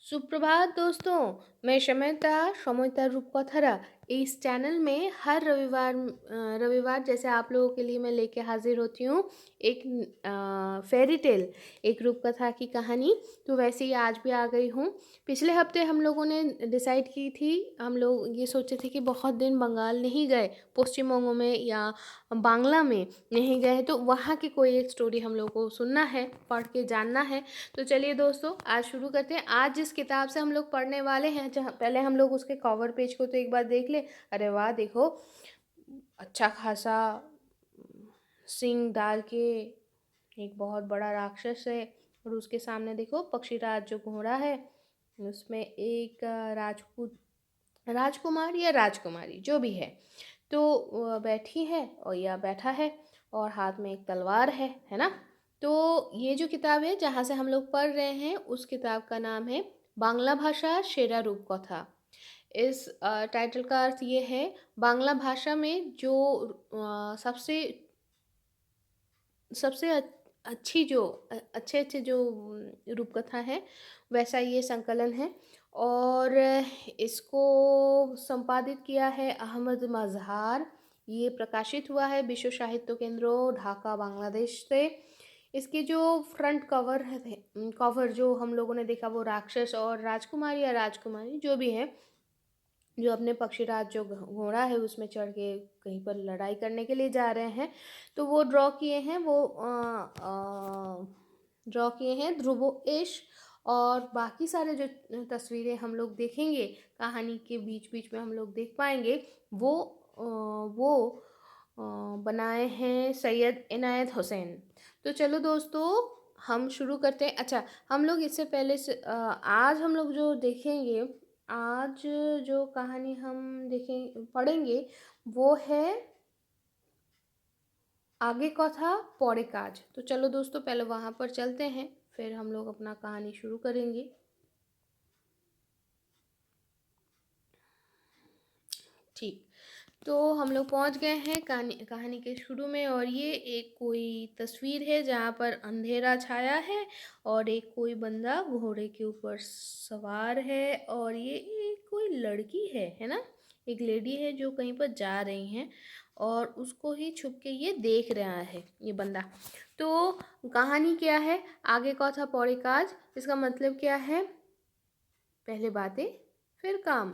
सुप्रभात दोस्तों। मैं शमयता रूपकथारा इस चैनल में हर रविवार जैसे आप लोगों के लिए मैं लेके हाजिर होती हूँ एक फेरी टेल, एक रूपकथा की कहानी। तो वैसे ही आज भी आ गई हूँ। पिछले हफ्ते हम लोगों ने डिसाइड की थी, हम लोग ये सोचे थे कि बहुत दिन बंगाल नहीं गए, पश्चिम बंगों में या बांग्ला में नहीं गए, तो वहाँ की कोई एक स्टोरी हम लोग को सुनना है, पढ़ के जानना है। तो चलिए दोस्तों, आज शुरू करते हैं। आज जिस किताब से हम लोग पढ़ने वाले हैं, जहाँ पहले हम लोग उसके कवर पेज को तो एक बार देख ले। अरे वाह, देखो, अच्छा खासा सिंग डाल के एक बहुत बड़ा राक्षस है, और उसके सामने देखो पक्षीराज जो घोड़ा है, उसमें एक राजपूत राजकुमार या राजकुमारी जो भी है, तो बैठी है और या बैठा है, और हाथ में एक तलवार है ना। तो ये जो किताब है जहाँ से हम लोग पढ़ रहे हैं, उस किताब का नाम है बांग्ला भाषा सेरा रूपकथा। इस टाइटल का अर्थ ये है, बांग्ला भाषा में जो सबसे सबसे अच्छी जो अच्छे अच्छे जो रूपकथा है, वैसा ये संकलन है। और इसको संपादित किया है अहमद मजहार। ये प्रकाशित हुआ है विश्व साहित्य केंद्र, ढाका, बांग्लादेश से। इसके जो फ्रंट कवर है, कवर जो हम लोगों ने देखा, वो राक्षस और राजकुमार या राजकुमारी जो भी है, जो अपने पक्षीराज जो घोड़ा है उसमें चढ़ के कहीं पर लड़ाई करने के लिए जा रहे हैं। तो वो ड्रॉ किए हैं ध्रुवोएश। और बाकी सारे जो तस्वीरें हम लोग देखेंगे कहानी के बीच बीच में हम लोग देख पाएंगे, वो बनाए हैं सैयद इनायत हुसैन। तो चलो दोस्तों, हम शुरू करते हैं। अच्छा, हम लोग इससे पहले से आज हम लोग जो देखेंगे, आज जो कहानी हम देखें पढ़ेंगे, वो है आगे कथा पौड़े काज। तो चलो दोस्तों, पहले वहाँ पर चलते हैं, फिर हम लोग अपना कहानी शुरू करेंगे। ठीक, तो हम लोग पहुंच गए हैं कहानी के शुरू में। और ये एक कोई तस्वीर है जहाँ पर अंधेरा छाया है, और एक कोई बंदा घोड़े के ऊपर सवार है, और ये एक कोई लड़की है ना, एक लेडी है जो कहीं पर जा रही हैं, और उसको ही छुप के ये देख रहा है ये बंदा। तो कहानी क्या है, आगे कथा पौड़े काज, इसका मतलब क्या है, पहले बातें फिर काम।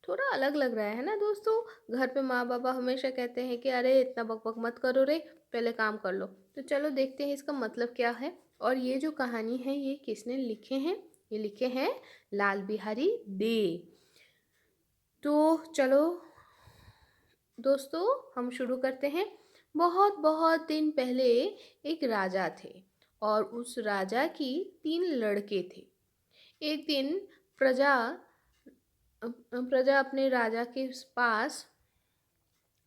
थोड़ा अलग लग रहा है ना दोस्तों। घर पे माँ बाबा हमेशा कहते हैं कि अरे इतना बकबक मत करो रे, पहले काम कर लो। तो चलो देखते हैं इसका मतलब क्या है। और ये जो कहानी है, ये किसने लिखे हैं, ये लिखे हैं लाल बिहारी डे। तो चलो दोस्तों, हम शुरू करते हैं। बहुत बहुत दिन पहले एक राजा थे, और उस राजा की 3 लड़के थे। एक दिन प्रजा प्रजा अपने राजा के पास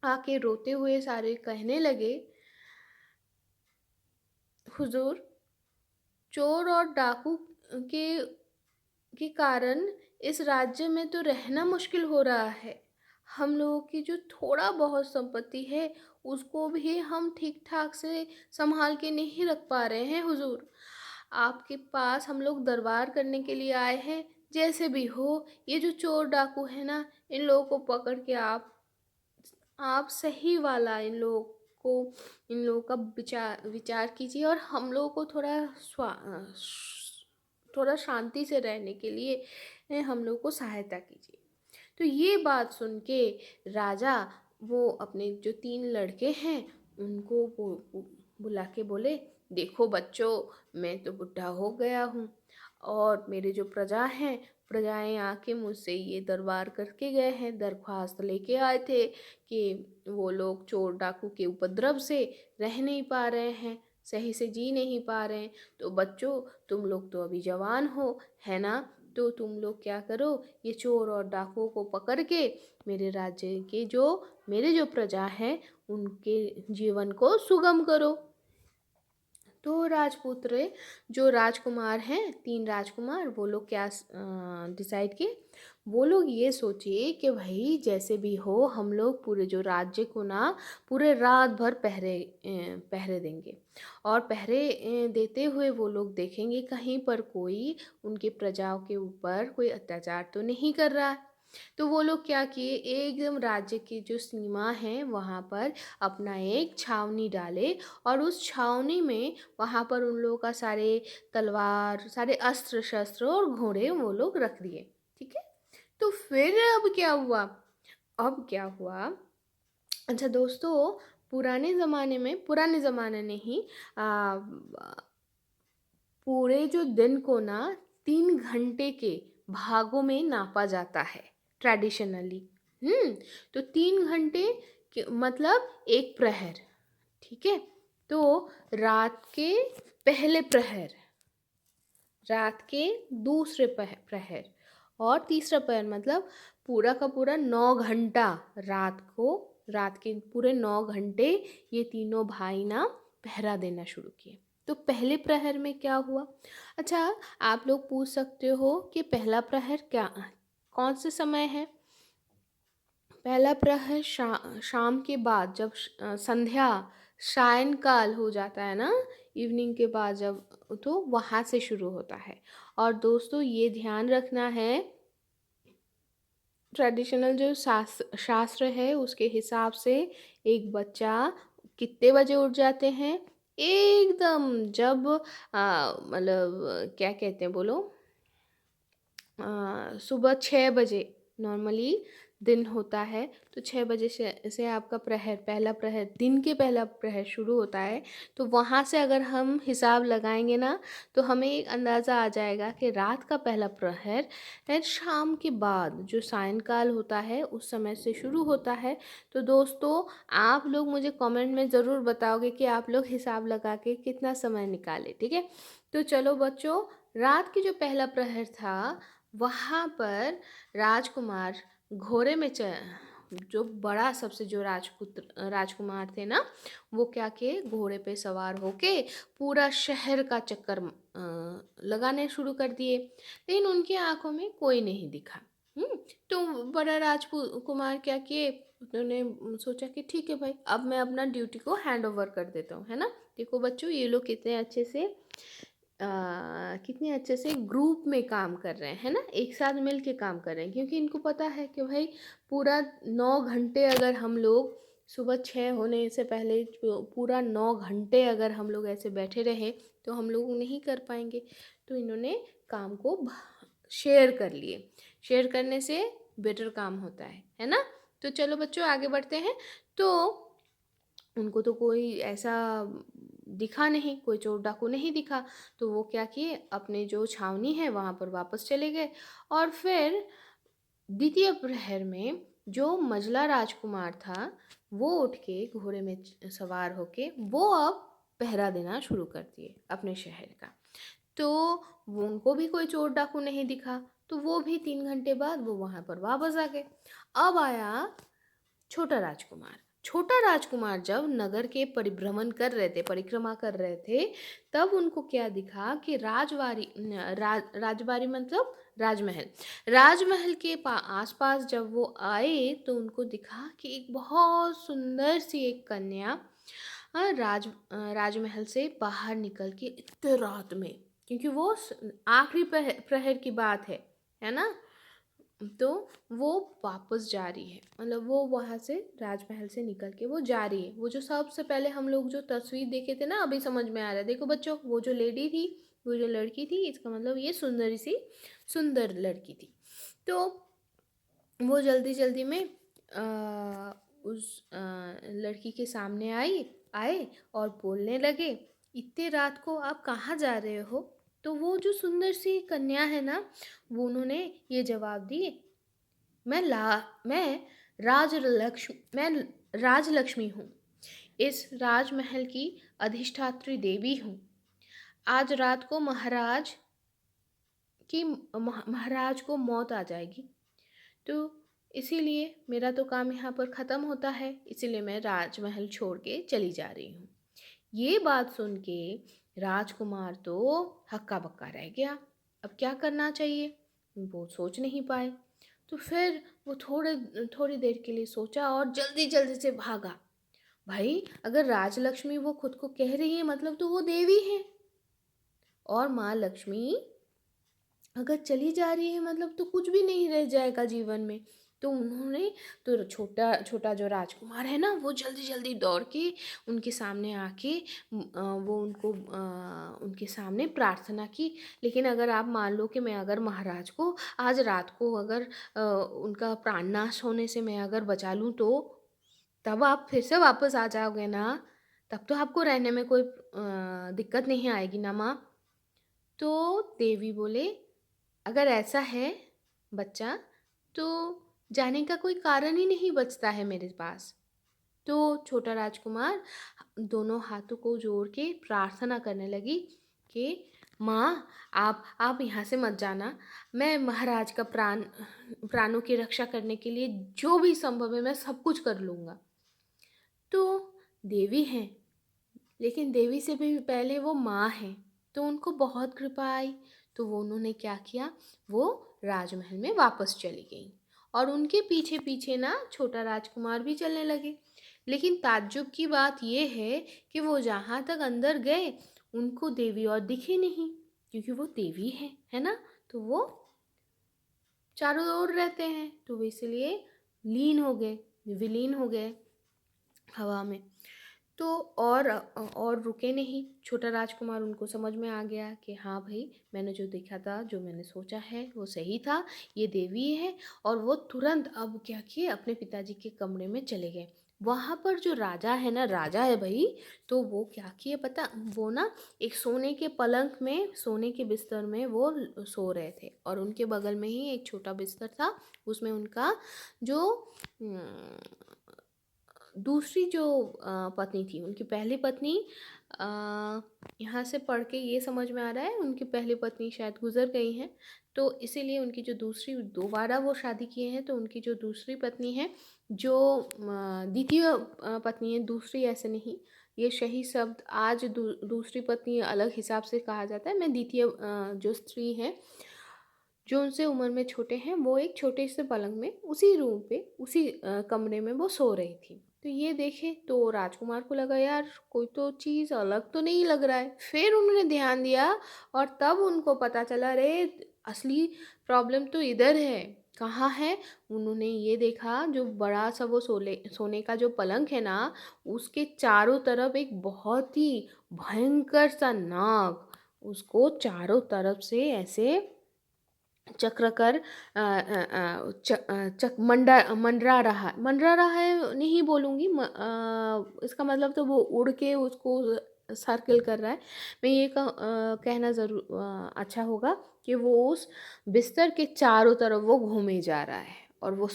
आके रोते हुए सारे कहने लगे, हुजूर, चोर और डाकू के के कारण इस राज्य में तो रहना मुश्किल हो रहा है। हम लोगों की जो थोड़ा बहुत संपत्ति है, उसको भी हम ठीक ठाक से संभाल के नहीं रख पा रहे हैं हुजूर। आपके पास हम लोग दरबार करने के लिए आए हैं। जैसे भी हो, ये जो चोर डाकू है ना, इन लोगों को पकड़ के आप सही वाला इन लोगों का विचार विचार कीजिए, और हम लोगों को थोड़ा शांति से रहने के लिए हम लोग को सहायता कीजिए। तो ये बात सुन के राजा, वो अपने जो 3 लड़के हैं उनको बुला के बोले, देखो बच्चों, मैं तो बुढ़ा हो गया हूँ, और मेरे जो प्रजाएं आके मुझसे ये दरबार करके गए हैं, दरख्वास्त लेके आए थे कि वो लोग चोर डाकू के उपद्रव से रह नहीं पा रहे हैं, सही से जी नहीं पा रहे हैं। तो बच्चों, तुम लोग तो अभी जवान हो, है ना, तो तुम लोग क्या करो, ये चोर और डाकुओं को पकड़ के मेरे राज्य के मेरे जो प्रजा है, उनके जीवन को सुगम करो। तो राजपुत्र जो राजकुमार हैं, 3 राजकुमार, वो लोग क्या डिसाइड किए, वो लोग ये सोचे कि भाई जैसे भी हो हम लोग पूरे जो राज्य को ना पूरे रात भर पहरे देंगे, और पहरे देते हुए वो लोग देखेंगे कहीं पर कोई उनके प्रजाओं के ऊपर कोई अत्याचार तो नहीं कर रहा है। तो वो लोग क्या किए, एकदम राज्य की जो सीमा है वहाँ पर अपना एक छावनी डाले, और उस छावनी में वहाँ पर उन लोगों का सारे तलवार, सारे अस्त्र शस्त्र और घोड़े वो लोग रख दिए। ठीक है। तो फिर अब क्या हुआ, अब क्या हुआ, अच्छा दोस्तों, पुराने ज़माने नहीं, पूरे जो दिन को ना 3 घंटे के भागों में नापा जाता है ट्रेडिशनली। तो 3 घंटे मतलब एक प्रहर। ठीक है। तो रात के पहले प्रहर, रात के दूसरे प्रहर और तीसरा प्रहर, मतलब पूरा का पूरा 9 घंटा, रात के पूरे 9 घंटे ये तीनों भाई ना पहरा देना शुरू किए। तो पहले प्रहर में क्या हुआ, अच्छा आप लोग पूछ सकते हो कि पहला प्रहर क्या, कौन से समय है। पहला प्रहर शाम के बाद, जब संध्या सायंकाल हो जाता है ना, इवनिंग के बाद जब, तो वहाँ से शुरू होता है। और दोस्तों ये ध्यान रखना है, ट्रेडिशनल जो शास्त्र है उसके हिसाब से एक बच्चा कितने बजे उठ जाते हैं, एकदम जब मतलब क्या कहते हैं बोलो, सुबह 6 बजे नॉर्मली दिन होता है, तो 6 बजे से आपका पहला प्रहर, दिन के पहला प्रहर शुरू होता है। तो वहाँ से अगर हम हिसाब लगाएंगे ना, तो हमें एक अंदाज़ा आ जाएगा कि रात का पहला प्रहर है शाम के बाद, जो सायंकाल होता है उस समय से शुरू होता है। तो दोस्तों आप लोग मुझे कमेंट में ज़रूर बताओगे कि आप लोग हिसाब लगा के कितना समय निकाले। ठीक है। तो चलो बच्चों, रात की जो पहला प्रहर था वहाँ पर राजकुमार घोड़े में जो बड़ा सबसे जो राजकुमार थे ना, वो क्या किए, घोड़े पे सवार होके पूरा शहर का चक्कर लगाने शुरू कर दिए, लेकिन उनकी आंखों में कोई नहीं दिखा। तो बड़ा राजकुमार क्या किए, उन्होंने सोचा कि ठीक है भाई, अब मैं अपना ड्यूटी को हैंड ओवर कर देता हूँ, है ना। देखो बच्चों, ये लोग कितने अच्छे से ग्रुप में काम कर रहे हैं, है ना, एक साथ मिल के काम कर रहे हैं, क्योंकि इनको पता है कि भाई पूरा 9 घंटे अगर हम लोग, सुबह 6 होने से पहले पूरा 9 घंटे अगर हम लोग ऐसे बैठे रहे तो हम लोग नहीं कर पाएंगे। तो इन्होंने काम को शेयर कर लिए, शेयर करने से बेटर काम होता है ना। तो चलो बच्चों आगे बढ़ते हैं। तो उनको तो कोई ऐसा दिखा नहीं, कोई चोर डाकू नहीं दिखा, तो वो क्या किए, अपने जो छावनी है वहाँ पर वापस चले गए। और फिर द्वितीय प्रहर में जो मंझला राजकुमार था, वो उठ के घोड़े में सवार होके वो अब पहरा देना शुरू कर दिए अपने शहर का। तो वो, उनको भी कोई चोर डाकू नहीं दिखा, तो वो भी 3 घंटे बाद वो वहाँ पर वापस आ गए। अब आया छोटा राजकुमार। छोटा राजकुमार जब नगर के परिक्रमा कर रहे थे, तब उनको क्या दिखा कि राजबाड़ी मतलब राजमहल, राजमहल के आसपास जब वो आए तो उनको दिखा कि एक बहुत सुंदर सी एक कन्या राजमहल से बाहर निकल के इतने रात में, क्योंकि वो आखिरी प्रहर की बात है ना, तो वो वापस जा रही है, मतलब वो वहाँ से राजमहल से निकल के वो जा रही है। वो जो सबसे पहले हम लोग जो तस्वीर देखे थे ना, अभी समझ में आ रहा है। देखो बच्चों, वो जो लेडी थी, वो जो लड़की थी, इसका मतलब ये सुंदर लड़की थी। तो वो जल्दी जल्दी में उस लड़की के सामने आए और बोलने लगे, इतने रात को आप कहाँ जा रहे हो। तो वो जो सुंदर सी कन्या है ना, वो उन्होंने ये जवाब दिए, मैं मैं राजलक्ष्मी हूँ, इस राजमहल की अधिष्ठात्री देवी हूँ। आज रात को महाराज को मौत आ जाएगी, तो इसीलिए मेरा तो काम यहाँ पर ख़त्म होता है, इसीलिए मैं राजमहल छोड़ के चली जा रही हूँ। ये बात सुन के राजकुमार तो हक्का बक्का रह गया। अब क्या करना चाहिए वो सोच नहीं पाए। तो फिर वो थोड़ी देर के लिए सोचा और जल्दी जल्दी से भागा। भाई अगर राजलक्ष्मी वो खुद को कह रही है मतलब तो वो देवी है, और माँ लक्ष्मी अगर चली जा रही है मतलब तो कुछ भी नहीं रह जाएगा जीवन में। तो उन्होंने तो छोटा छोटा जो राजकुमार है ना वो जल्दी जल्दी दौड़ के उनके सामने आके वो उनके सामने प्रार्थना की। लेकिन अगर आप मान लो कि मैं अगर महाराज को आज रात को अगर उनका प्राणनाश होने से मैं अगर बचा लूँ तो तब आप फिर से वापस आ जाओगे ना, तब तो आपको रहने में कोई दिक्कत नहीं आएगी ना माँ। तो देवी बोले अगर ऐसा है बच्चा तो जाने का कोई कारण ही नहीं बचता है मेरे पास। तो छोटा राजकुमार दोनों हाथों को जोड़ के प्रार्थना करने लगी कि माँ आप यहाँ से मत जाना। मैं महाराज का प्राणों की रक्षा करने के लिए जो भी संभव है मैं सब कुछ कर लूँगा। तो देवी हैं, लेकिन देवी से भी पहले वो माँ है, तो उनको बहुत कृपा आई। तो वो उन्होंने क्या किया, वो राजमहल में वापस चली गई और उनके पीछे पीछे ना छोटा राजकुमार भी चलने लगे। लेकिन ताज्जुब की बात ये है कि वो जहाँ तक अंदर गए उनको देवी और दिखी नहीं, क्योंकि वो देवी है ना, तो वो चारों ओर रहते हैं, तो वो इसलिए विलीन हो गए हवा में। तो और रुके नहीं, छोटा राजकुमार उनको समझ में आ गया कि हाँ भाई मैंने जो देखा था, जो मैंने सोचा है वो सही था, ये देवी है। और वो तुरंत अब क्या किए अपने पिताजी के कमरे में चले गए। वहाँ पर जो राजा है ना, राजा है भाई, तो वो क्या किए पता, वो ना एक सोने के पलंग में, सोने के बिस्तर में वो सो रहे थे और उनके बगल में ही एक छोटा बिस्तर था, उसमें उनका जो दूसरी जो पत्नी थी, उनकी पहली पत्नी, अ, यहाँ से पढ़ के ये समझ में आ रहा है उनकी पहली पत्नी शायद गुजर गई हैं, तो इसीलिए उनकी जो दूसरी, दोबारा वो शादी किए हैं, तो उनकी जो दूसरी पत्नी है, जो द्वितीय पत्नी है, दूसरी ऐसे नहीं, ये सही शब्द आज दूसरी पत्नी अलग हिसाब से कहा जाता है। मैं द्वितीय जो स्त्री है जो उनसे उम्र में छोटे हैं, वो एक छोटे से पलंग में उसी रूम पे उसी कमरे में वो सो रही थी। तो ये देखे तो राजकुमार को लगा यार कोई तो चीज़ अलग तो नहीं लग रहा है। फिर उन्होंने ध्यान दिया और तब उनको पता चला अरे असली प्रॉब्लम तो इधर है। कहाँ है? उन्होंने ये देखा जो बड़ा सा वो सोने का जो पलंग है ना, उसके चारों तरफ एक बहुत ही भयंकर सा नाग उसको चारों तरफ से ऐसे चक्र कर मंडरा रहा है नहीं बोलूँगी, इसका मतलब तो वो उड़ के उसको सर्किल कर रहा है। मैं ये कहना ज़रूर अच्छा होगा कि वो उस बिस्तर के चारों तरफ वो घूमे जा रहा है और वो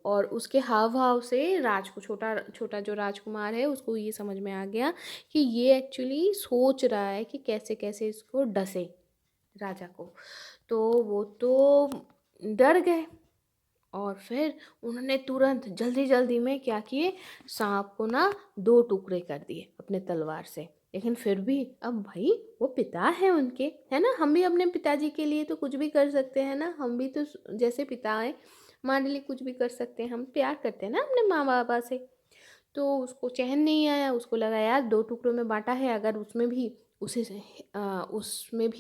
और उसके हाव भाव से छोटा छोटा जो राजकुमार है उसको ये समझ में आ गया कि ये एक्चुअली सोच रहा है कि कैसे कैसे इसको डसे राजा को। तो वो तो डर गए और फिर उन्होंने तुरंत जल्दी जल्दी में क्या किए, सांप को ना दो टुकड़े कर दिए अपने तलवार से। लेकिन फिर भी अब भाई वो पिता है उनके, है ना, हम भी अपने पिताजी के लिए तो कुछ भी कर सकते हैं ना, हम भी तो जैसे पिता है हमारे लिए कुछ भी कर सकते हैं, हम प्यार करते हैं ना अपने माँ बाबा से। तो उसको चैन नहीं आया, उसको लगा यार दो टुकड़ों में बांटा है, अगर उसमें भी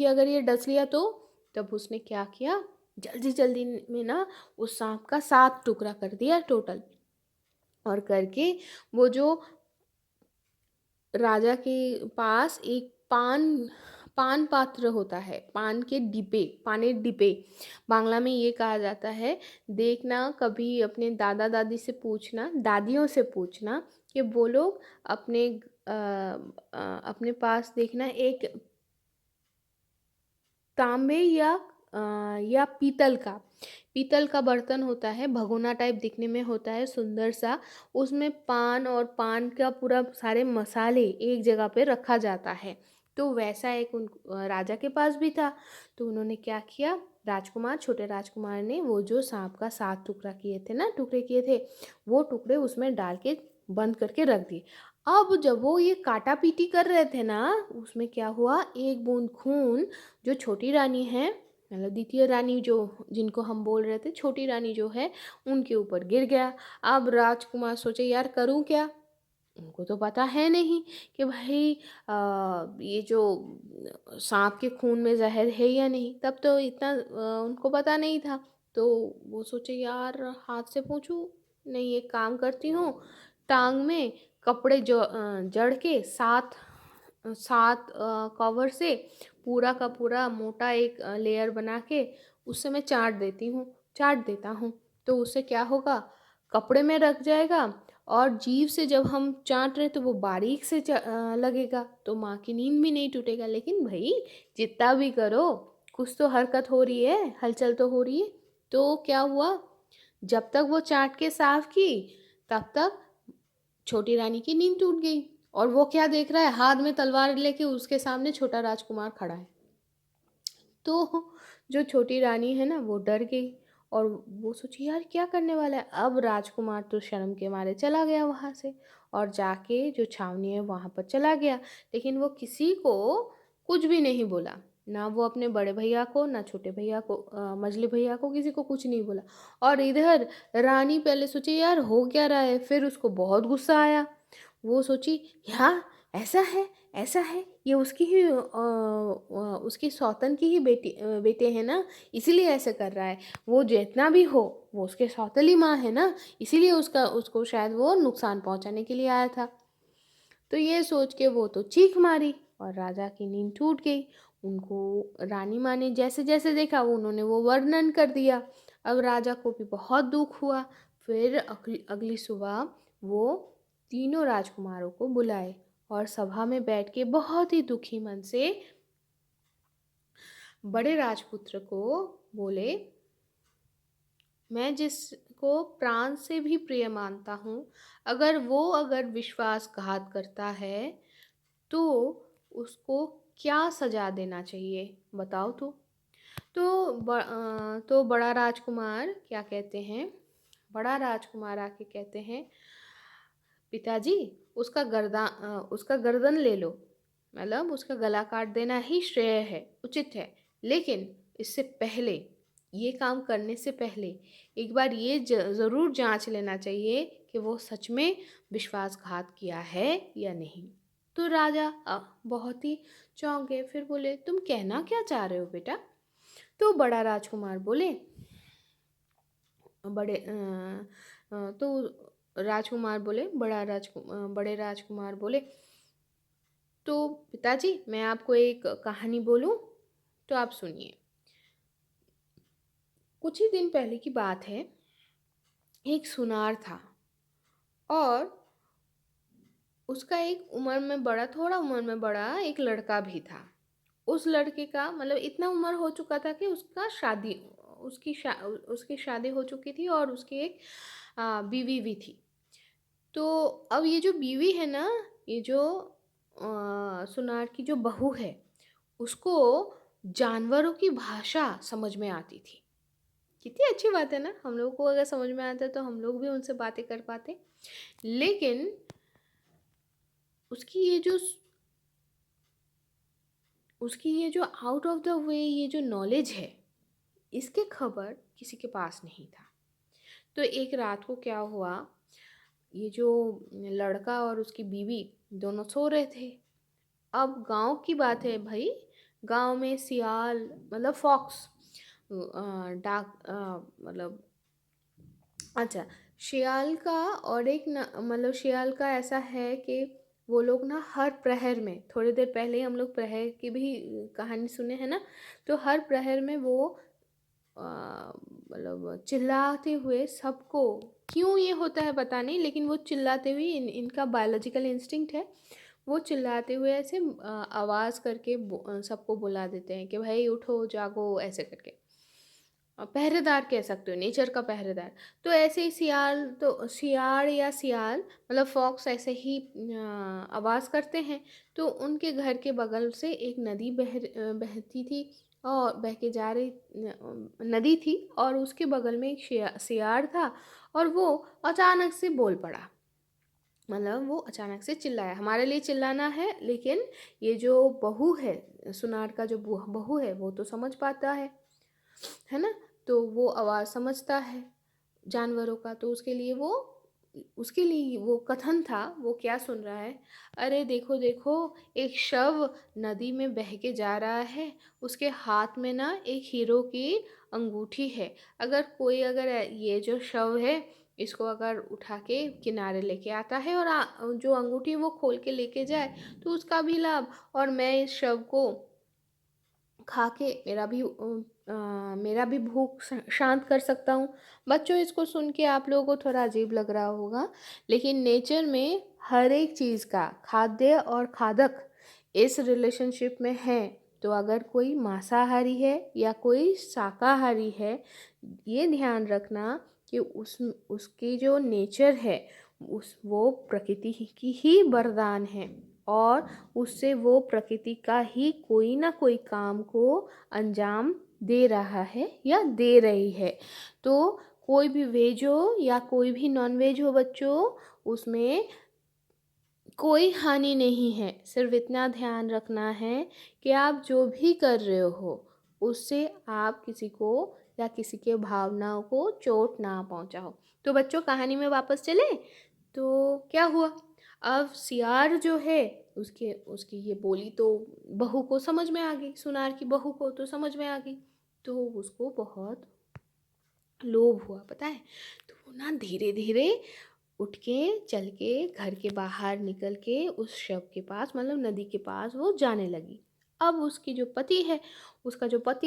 अगर ये डस लिया तो। तब उसने क्या किया, जल्दी जल्दी में ना उस सांप का 7 टुकड़ा कर दिया टोटल। और करके वो जो राजा के पास एक पान पात्र होता है, पाने डिब्बे बांग्ला में ये कहा जाता है। देखना कभी अपने दादा दादी से पूछना, दादियों से पूछना कि वो लोग अपने पास देखना एक तांबे या पीतल का बर्तन होता है, भगोना टाइप दिखने में होता है सुंदर सा। उसमें पान और पान का पूरा सारे मसाले एक जगह पे रखा जाता है। तो वैसा एक राजा के पास भी था। तो उन्होंने क्या किया, छोटे राजकुमार ने वो जो सांप का 7 टुकड़े किए थे वो टुकड़े उसमें डाल के बंद करके रख दिए। अब जब वो ये काटा-पीटी कर रहे थे ना, उसमें क्या हुआ, एक बूँद खून जो छोटी रानी है, मतलब द्वितीय रानी जो जिनको हम बोल रहे थे, छोटी रानी जो है, उनके ऊपर गिर गया। अब राजकुमार सोचे यार करूँ क्या? उनको तो पता है नहीं कि भाई ये जो साँप के खून में ज़हर है या नहीं, तब तो इतना उनको पता नहीं था। तो वो सोचे यार हाथ से पूछूँ? नहीं, एक काम करती हूँ, टाँग में कपड़े जड़ के 7 कवर से पूरा का पूरा मोटा एक लेयर बना के उससे मैं चाट देता हूँ। तो उससे क्या होगा, कपड़े में रख जाएगा और जीभ से जब हम चाट रहे तो वो बारीक से लगेगा, तो माँ की नींद भी नहीं टूटेगा। लेकिन भाई जितना भी करो, कुछ तो हरकत हो रही है, हलचल तो हो रही है। तो क्या हुआ, जब तक वो चाट के साफ की, तब तक छोटी रानी की नींद टूट गई। और वो क्या देख रहा है, हाथ में तलवार लेके उसके सामने छोटा राजकुमार खड़ा है। तो जो छोटी रानी है ना, वो डर गई और वो सोची यार क्या करने वाला है। अब राजकुमार तो शर्म के मारे चला गया वहाँ से और जाके जो छावनी है वहाँ पर चला गया। लेकिन वो किसी को कुछ भी नहीं बोला, ना वो अपने बड़े भैया को, ना छोटे भैया को, मझले भैया को, किसी को कुछ नहीं बोला। और इधर रानी पहले सोची यार हो क्या रहा है, फिर उसको बहुत गुस्सा आया। वो सोची यार ऐसा है, ऐसा है, ये उसकी ही उसकी सौतन की ही बेटे हैं ना, इसीलिए ऐसे कर रहा है। वो जितना भी हो, वो उसके सौतेली माँ है ना, इसीलिए उसको शायद वो नुकसान पहुंचाने के लिए आया था। तो ये सोच के वो तो चीख मारी और राजा की नींद टूट गई। उनको रानी माँ ने जैसे जैसे देखा वो उन्होंने वो वर्णन कर दिया। अब राजा को भी बहुत दुख हुआ। फिर अगली अगली सुबह वो तीनों राजकुमारों को बुलाए और सभा में बैठ के बहुत ही दुखी मन से बड़े राजपुत्र को बोले, मैं जिसको प्राण से भी प्रिय मानता हूँ, अगर विश्वासघात करता है तो उसको क्या सजा देना चाहिए, बताओ तो। तो बड़ा राजकुमार क्या कहते हैं, बड़ा राजकुमार आके कहते हैं, पिताजी उसका गर्दन ले लो, मतलब उसका गला काट देना ही श्रेय है, उचित है। लेकिन इससे पहले, ये काम करने से पहले एक बार ये ज़रूर जांच लेना चाहिए कि वो सच में विश्वासघात किया है या नहीं। तो राजा बहुत ही चौंक गए। फिर बोले तुम कहना क्या चाह रहे हो बेटा। तो बड़ा राजकुमार बोले, तो राजकुमार बोले, बड़े राजकुमार बोले, तो पिताजी मैं आपको एक कहानी बोलूं, तो आप सुनिए। कुछ ही दिन पहले की बात है, एक सुनार था और उसका एक थोड़ा उम्र में बड़ा एक लड़का भी था। उस लड़के का मतलब इतना उम्र हो चुका था कि उसकी शादी हो चुकी थी और उसकी एक बीवी भी थी। तो अब ये जो बीवी है ना, ये जो सुनार की जो बहू है, उसको जानवरों की भाषा समझ में आती थी। कितनी अच्छी बात है ना, हम लोग को अगर समझ में आता है तो हम लोग भी उनसे बातें कर पाते। लेकिन उसकी ये जो उसकी ये जो आउट ऑफ द वे ये जो नॉलेज है, इसके खबर किसी के पास नहीं था। तो एक रात को क्या हुआ, ये जो लड़का और उसकी बीवी दोनों सो रहे थे। अब गांव की बात है भाई, गांव में सियाल मतलब फॉक्स, डाक मतलब अच्छा, शियाल का और एक न मतलब शियाल का ऐसा है कि वो लोग ना हर प्रहर में, थोड़ी देर पहले ही हम लोग प्रहर की भी कहानी सुने हैं ना, तो हर प्रहर में वो मतलब चिल्लाते हुए सबको, क्यों ये होता है पता नहीं, लेकिन वो चिल्लाते हुए इनका बायोलॉजिकल इंस्टिंक्ट है। वो चिल्लाते हुए ऐसे आवाज़ करके सबको बुला देते हैं कि भाई उठो जागो, ऐसे करके। पहरेदार कह सकते हो, नेचर का पहरेदार। तो ऐसे ही सियाल मतलब फॉक्स ऐसे ही आवाज़ करते हैं। तो उनके घर के बगल से एक नदी बहती थी और बह के जा रही नदी थी और उसके बगल में एक सियार था और वो अचानक से बोल पड़ा मतलब वो अचानक से चिल्लाया। हमारे लिए चिल्लाना है, लेकिन ये जो बहू है, सुनार का जो बहू है, वो तो समझ पाता है ना। तो वो आवाज़ समझता है जानवरों का, तो उसके लिए वो कथन था। वो क्या सुन रहा है, अरे देखो देखो, एक शव नदी में बह के जा रहा है, उसके हाथ में ना एक हीरो की अंगूठी है। अगर ये जो शव है, इसको अगर उठा के किनारे लेके आता है और जो अंगूठी वो खोल के लेके जाए, तो उसका भी लाभ, और मैं इस शव को खा के मेरा भी भूख शांत कर सकता हूँ। बच्चों, इसको सुन के आप लोगों को थोड़ा अजीब लग रहा होगा, लेकिन नेचर में हर एक चीज़ का खाद्य और खादक इस रिलेशनशिप में है। तो अगर कोई मांसाहारी है या कोई शाकाहारी है, ये ध्यान रखना कि उसकी जो नेचर है, वो प्रकृति की ही वरदान है, और उससे वो प्रकृति का ही कोई ना कोई काम को अंजाम दे रहा है या दे रही है। तो कोई भी वेज हो या कोई भी नॉन वेज हो बच्चों, उसमें कोई हानि नहीं है। सिर्फ इतना ध्यान रखना है कि आप जो भी कर रहे हो, उससे आप किसी को या किसी के भावनाओं को चोट ना पहुंचाओ। तो बच्चों, कहानी में वापस चले तो क्या हुआ, अब सियार जो है, उसकी ये बोली तो बहू को समझ में आ गई, सुनार की बहू को तो समझ में आ गई। तो उसको बहुत लोभ हुआ, पता है। तो वो ना धीरे धीरे उठ के चल के घर के बाहर निकल के उस शव के पास, मतलब नदी के पास वो जाने लगी। अब उसका जो पति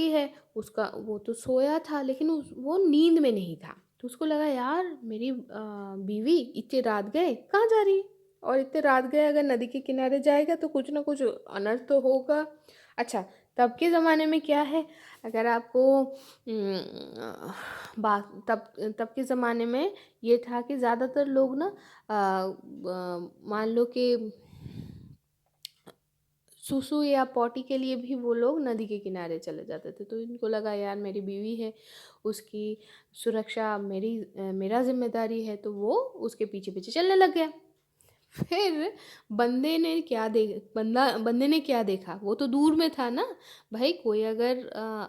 है, उसका वो तो सोया था, लेकिन वो नींद में नहीं था। तो उसको लगा, यार मेरी बीवी इतनी रात गए कहाँ जा रही है, और इतने रात गए अगर नदी के किनारे जाएगा तो कुछ ना कुछ अनर्थ तो होगा। अच्छा, तब के ज़माने में क्या है, अगर आपको बात तब तब के ज़माने में ये था कि ज़्यादातर लोग ना मान लो कि सुसु या पॉटी के लिए भी वो लोग नदी के किनारे चले जाते थे। तो इनको लगा, यार मेरी बीवी है, उसकी सुरक्षा मेरा जिम्मेदारी है, तो वो उसके पीछे पीछे चलने लग गया। फिर बंदे ने क्या देखा, वो तो दूर में था ना। भाई, कोई अगर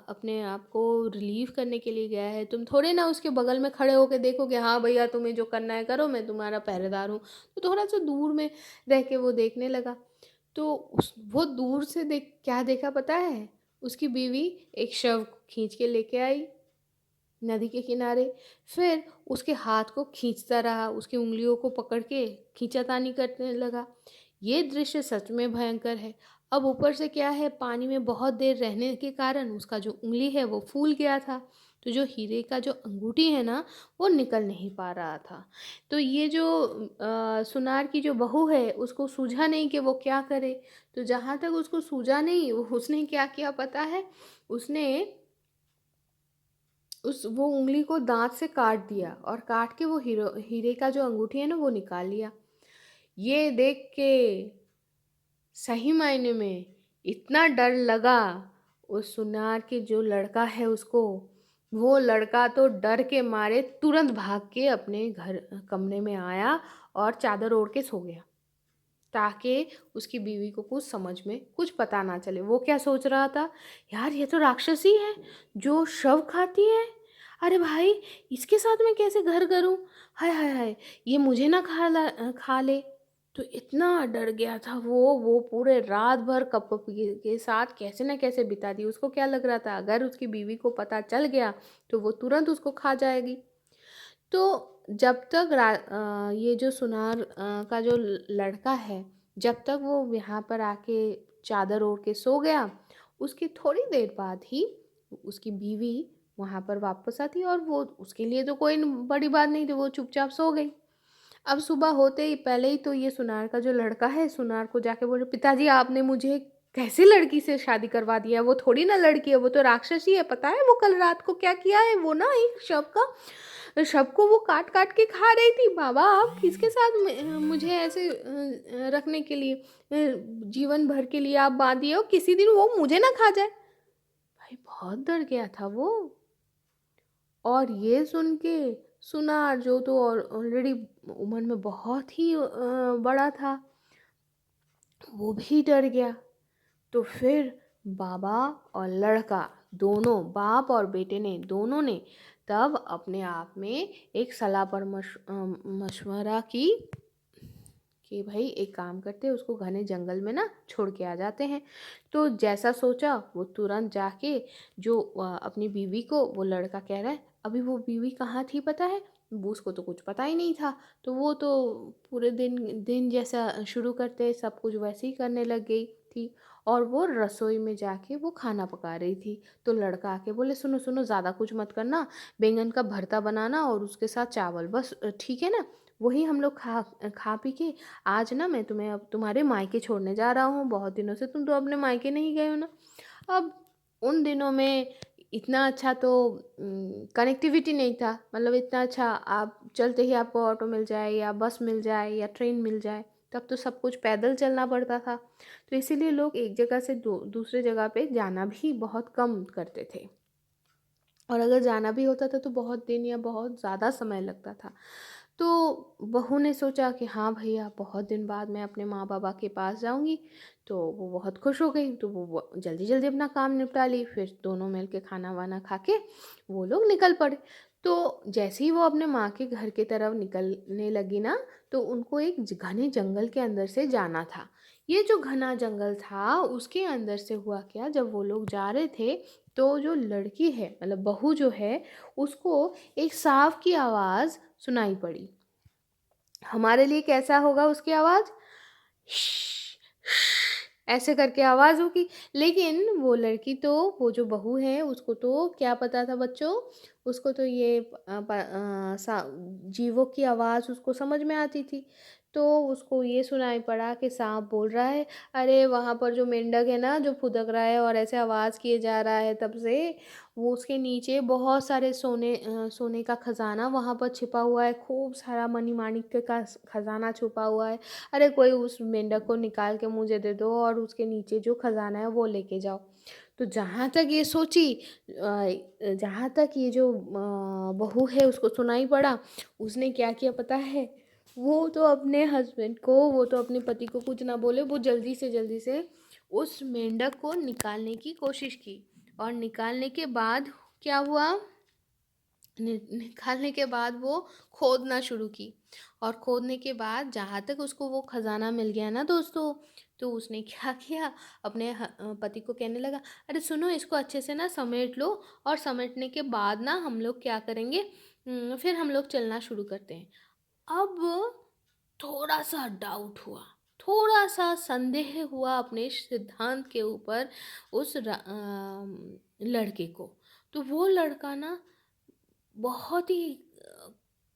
अपने आप को रिलीव करने के लिए गया है, तुम थोड़े ना उसके बगल में खड़े होके देखोगे, हाँ भैया तुम्हें जो करना है करो, मैं तुम्हारा पहरेदार हूँ। तो थोड़ा सा दूर में रह के वो देखने लगा। तो वो दूर से देख क्या देखा पता है, उसकी बीवी एक शव खींच के लेके आई नदी के किनारे। फिर उसके हाथ को खींचता रहा, उसकी उंगलियों को पकड़ के खींचातानी करने लगा। ये दृश्य सच में भयंकर है। अब ऊपर से क्या है, पानी में बहुत देर रहने के कारण उसका जो उंगली है वो फूल गया था। तो जो हीरे का जो अंगूठी है ना, वो निकल नहीं पा रहा था। तो ये जो सुनार की जो बहू है, उसको सूझा नहीं कि वो क्या करे। तो जहाँ तक उसको सूझा नहीं, उसने क्या किया पता है, उसने वो उंगली को दांत से काट दिया, और काट के वो हीरे का जो अंगूठी है ना, वो निकाल लिया। ये देख के सही मायने में इतना डर लगा उस सुनार के जो लड़का है उसको। वो लड़का तो डर के मारे तुरंत भाग के अपने घर कमरे में आया और चादर ओढ़ के सो गया, ताकि उसकी बीवी को कुछ पता ना चले। वो क्या सोच रहा था, यार ये तो राक्षसी है जो शव खाती है। अरे भाई, इसके साथ मैं कैसे घर करूं, हाय हाय हाय, ये मुझे ना खा ले। तो इतना डर गया था वो पूरे रात भर कप के साथ कैसे ना कैसे बिता दी। उसको क्या लग रहा था, अगर उसकी बीवी को पता चल गया तो वो तुरंत उसको खा जाएगी। तो जब तक ये जो सुनार का जो लड़का है, जब तक वो यहाँ पर आके चादर ओढ़ के सो गया, उसकी थोड़ी देर बाद ही उसकी बीवी वहाँ पर वापस आती, और वो उसके लिए तो कोई बड़ी बात नहीं थी, वो चुपचाप सो गई। अब सुबह होते ही पहले ही तो ये सुनार का जो लड़का है, सुनार को जाके बोले, पिताजी आपने मुझे कैसे लड़की से शादी करवा दिया, वो थोड़ी ना लड़की है, वो तो राक्षसी है। पता है वो कल रात को क्या किया है, वो ना एक शव को वो काट काट के खा रही थी। बाबा, आप किसके साथ मुझे ऐसे रखने के लिए जीवन भर के लिए आप बांध दिए हो, किसी दिन वो मुझे ना खा जाए। भाई बहुत डर गया था वो। और ये सुन के सुना, जो तो ऑलरेडी उम्र में बहुत ही बड़ा था, वो भी डर गया। तो फिर बाबा और लड़का दोनों, बाप और बेटे ने, दोनों ने तब अपने आप में एक सलाह पर मशवरा की कि भाई एक काम करते हैं, उसको घने जंगल में ना छोड़ के आ जाते हैं। तो जैसा सोचा वो तुरंत जाके जो अपनी बीवी को, वो लड़का कह रहा है, अभी वो बीवी कहाँ थी पता है, वो उसको तो कुछ पता ही नहीं था। तो वो तो पूरे दिन दिन जैसा शुरू करते सब कुछ वैसे ही करने लग गई थी, और वो रसोई में जाके वो खाना पका रही थी। तो लड़का आके बोले, सुनो सुनो, ज़्यादा कुछ मत करना, बैंगन का भरता बनाना और उसके साथ चावल, बस ठीक है ना, वही हम लोग खा खा पी के आज ना मैं तुम्हें अब तुम्हारे मायके छोड़ने जा रहा हूँ। बहुत दिनों से तुम तो अपने मायके नहीं गए हो ना। अब उन दिनों में इतना अच्छा तो कनेक्टिविटी नहीं था, मतलब इतना अच्छा आप चलते ही आपको ऑटो मिल जाए या बस मिल जाए या ट्रेन मिल जाए, तब तो सब कुछ पैदल चलना पड़ता था। तो इसीलिए लोग एक जगह से दूसरे जगह पे जाना भी बहुत कम करते थे, और अगर जाना भी होता था तो बहुत दिन या बहुत ज़्यादा समय लगता था। तो बहू ने सोचा कि हाँ भैया, बहुत दिन बाद मैं अपने माँ बाबा के पास जाऊँगी। तो वो बहुत खुश हो गई, तो वो जल्दी जल्दी अपना काम निपटा ली। फिर दोनों मिल के खाना वाना खा के वो लोग निकल पड़े। तो जैसे ही वो अपने माँ के घर की तरफ निकलने लगी ना, तो उनको एक घने जंगल के अंदर से जाना था। ये जो घना जंगल था, उसके अंदर से हुआ क्या, जब वो लोग जा रहे थे, तो जो लड़की है, मतलब बहू जो है, उसको एक सांप की आवाज़ सुनाई पड़ी। हमारे लिए कैसा होगा उसकी आवाज़? ऐसे करके आवाज़ होगी। लेकिन वो लड़की तो, वो जो बहू है, उसको तो क्या पता था बच्चों, उसको तो ये जीवों की आवाज़ उसको समझ में आती थी। तो उसको ये सुनाई पड़ा कि सांप बोल रहा है, अरे वहाँ पर जो मेंढक है ना, जो फुदक रहा है और ऐसे आवाज़ किए जा रहा है तब से, वो उसके नीचे बहुत सारे सोने का खजाना वहाँ पर छिपा हुआ है, खूब सारा मनी माणिक्य का खजाना छुपा हुआ है। अरे कोई उस मेंढक को निकाल के मुझे दे दो और उसके नीचे जो खजाना है वो लेके जाओ। तो जहाँ तक ये सोची, जहाँ तक ये जो बहू है उसको सुनाई पड़ा, उसने क्या किया पता है, वो तो अपने हस्बैंड को, वो तो अपने पति को कुछ ना बोले, वो जल्दी से उस मेंढक को निकालने की कोशिश की। और निकालने के बाद क्या हुआ, निकालने के बाद वो खोदना शुरू की। और खोदने के बाद जहाँ तक उसको वो खजाना मिल गया ना दोस्तों, तो उसने क्या किया, अपने पति को कहने लगा, अरे सुनो, इसको अच्छे से ना समेट लो, और समेटने के बाद ना हम लोग क्या करेंगे, फिर हम लोग चलना शुरू करते हैं। अब थोड़ा सा डाउट हुआ, थोड़ा सा संदेह हुआ अपने सिद्धांत के ऊपर उस लड़के को। तो वो लड़का ना बहुत ही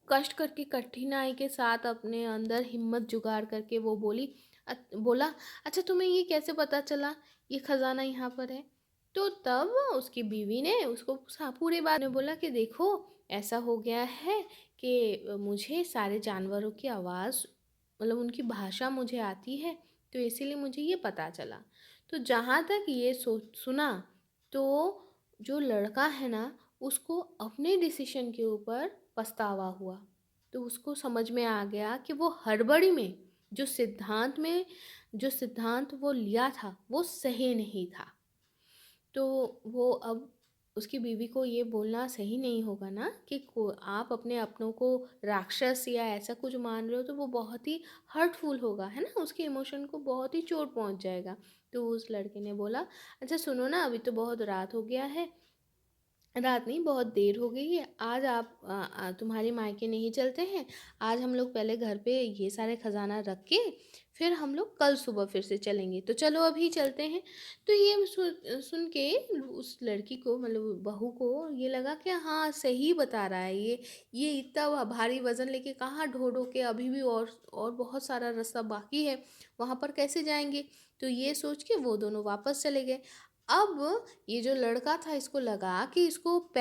कष्ट करके, कठिनाई के साथ अपने अंदर हिम्मत जुगाड़ करके वो बोला, अच्छा तुम्हें ये कैसे पता चला, ये खजाना यहाँ पर है? तो तब उसकी बीवी ने उसको पूरी बात में बोला कि देखो, ऐसा हो गया है कि मुझे सारे जानवरों की आवाज़, मतलब उनकी भाषा मुझे आती है, तो इसीलिए मुझे ये पता चला। तो जहाँ तक ये सुना, तो जो लड़का है ना, उसको अपने डिसीजन के ऊपर पछतावा हुआ। तो उसको समझ में आ गया कि वो हड़बड़ी में जो सिद्धांत वो लिया था वो सही नहीं था। तो वो अब उसकी बीवी को ये बोलना सही नहीं होगा ना कि आप अपने अपनों को राक्षस या ऐसा कुछ मान रहे हो, तो वो बहुत ही हर्टफुल होगा, है ना, उसके इमोशन को बहुत ही चोट पहुंच जाएगा। तो उस लड़के ने बोला, अच्छा सुनो ना, अभी तो बहुत रात हो गया है, रात नहीं, बहुत देर हो गई है, आज आप तुम्हारे मायके नहीं चलते हैं, आज हम लोग पहले घर पे ये सारे खजाना रख के फिर हम लोग कल सुबह फिर से चलेंगे, तो चलो अभी चलते हैं। तो ये सुन के उस लड़की को, मतलब बहू को, ये लगा कि हाँ सही बता रहा है ये इतना भारी वजन लेके कहाँ ढो ढो के, अभी भी और बहुत सारा रास्ता बाकी है, वहाँ पर कैसे जाएंगे। तो ये सोच के वो दोनों वापस चले गए। अब ये जो लड़का था, इसको लगा कि इसको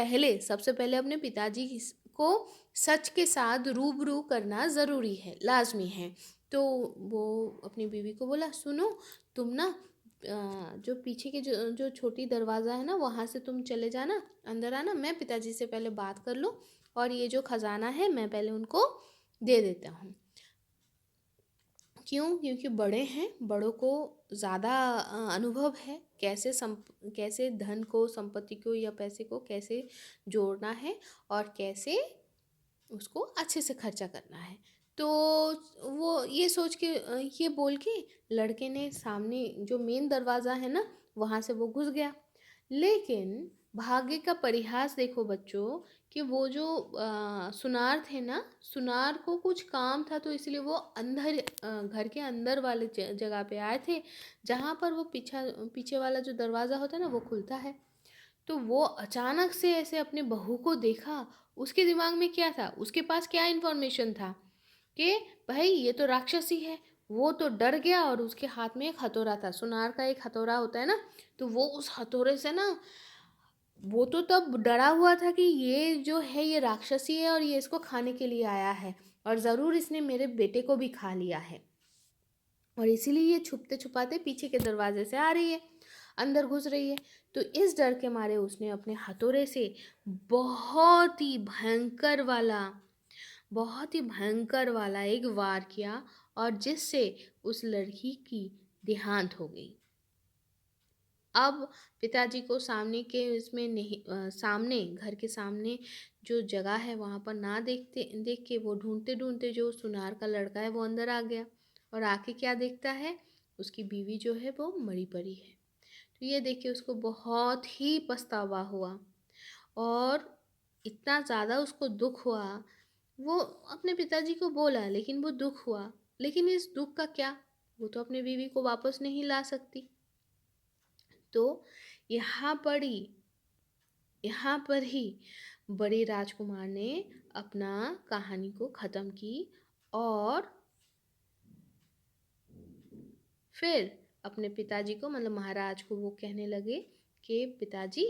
सबसे पहले अपने पिताजी को सच के साथ रूबरू करना ज़रूरी है, लाजमी है। तो वो अपनी बीवी को बोला, सुनो, तुम ना जो पीछे के जो छोटी दरवाज़ा है ना, वहाँ से तुम चले जाना, अंदर आना, मैं पिताजी से पहले बात कर लूँ, और ये जो खजाना है मैं पहले उनको दे देता हूँ। क्यों? क्योंकि बड़े हैं, बड़ों को ज़्यादा अनुभव है कैसे धन को, संपत्ति को या पैसे को कैसे जोड़ना है और कैसे उसको अच्छे से खर्चा करना है। तो वो ये सोच के ये बोल के लड़के ने सामने जो मेन दरवाज़ा है ना वहाँ से वो घुस गया। लेकिन भाग्य का परिहास देखो बच्चों कि वो जो सुनार थे ना, सुनार को कुछ काम था तो इसलिए वो अंदर घर के अंदर वाले जगह पे आए थे जहाँ पर वो पीछे वाला जो दरवाज़ा होता है ना वो खुलता है। तो वो अचानक से ऐसे अपने बहू को देखा। उसके दिमाग में क्या था, उसके पास क्या इन्फॉर्मेशन था कि भाई ये तो राक्षसी है। वो तो डर गया और उसके हाथ में एक हथौड़ा था, सुनार का एक हथौड़ा होता है ना, तो वो उस हथौड़े से ना, वो तो तब डरा हुआ था कि ये जो है ये राक्षसी है और ये इसको खाने के लिए आया है और ज़रूर इसने मेरे बेटे को भी खा लिया है और इसीलिए ये छुपते छुपाते पीछे के दरवाजे से आ रही है, अंदर घुस रही है। तो इस डर के मारे उसने अपने हथौड़े से बहुत ही भयंकर वाला बहुत ही भयंकर वाला एक वार किया और जिससे उस लड़की की देहांत हो गई। अब पिताजी को सामने के इसमें नहीं सामने घर के सामने जो जगह है वहाँ पर ना देख के वो ढूंढते ढूंढते जो सुनार का लड़का है वो अंदर आ गया और आके क्या देखता है, उसकी बीवी जो है वो मरी पड़ी है। तो ये देख के उसको बहुत ही पछतावा हुआ और इतना ज़्यादा उसको दुख हुआ। वो अपने पिताजी को बोला लेकिन वो दुख हुआ, लेकिन इस दुख का क्या, वो तो अपने बीवी को वापस नहीं ला सकती। तो यहाँ पर ही यहाँ पर ही बड़े राजकुमार ने अपना कहानी को ख़त्म की और फिर अपने पिताजी को मतलब महाराज को वो कहने लगे कि पिताजी,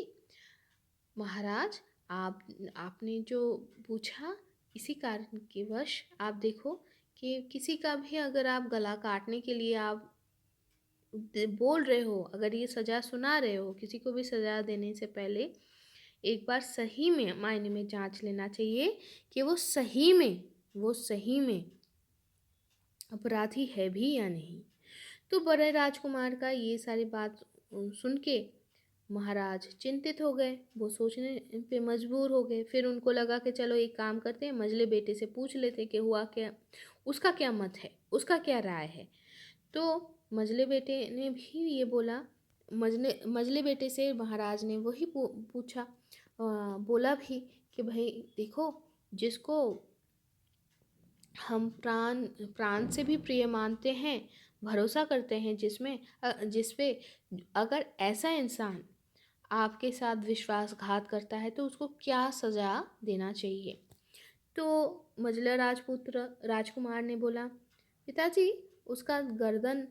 महाराज, आपने जो पूछा इसी कारण के वश आप देखो कि किसी का भी अगर आप गला काटने के लिए आप बोल रहे हो, अगर ये सज़ा सुना रहे हो, किसी को भी सज़ा देने से पहले एक बार सही में मायने में जांच लेना चाहिए कि वो सही में अपराधी है भी या नहीं। तो बड़े राजकुमार का ये सारी बात सुन के महाराज चिंतित हो गए, वो सोचने पे मजबूर हो गए। फिर उनको लगा कि चलो एक काम करते हैं, मजले बेटे से पूछ लेते हैं कि हुआ क्या, उसका क्या मत है, उसका क्या राय है। तो मजले बेटे ने भी ये बोला, मजले बेटे से महाराज ने वही पूछा, बोला भी कि भाई देखो, जिसको हम प्राण प्राण से भी प्रिय मानते हैं, भरोसा करते हैं जिस पे, अगर ऐसा इंसान आपके साथ विश्वासघात करता है तो उसको क्या सज़ा देना चाहिए। तो मजला राजपुत्र राजकुमार ने बोला, पिताजी, उसका गर्दन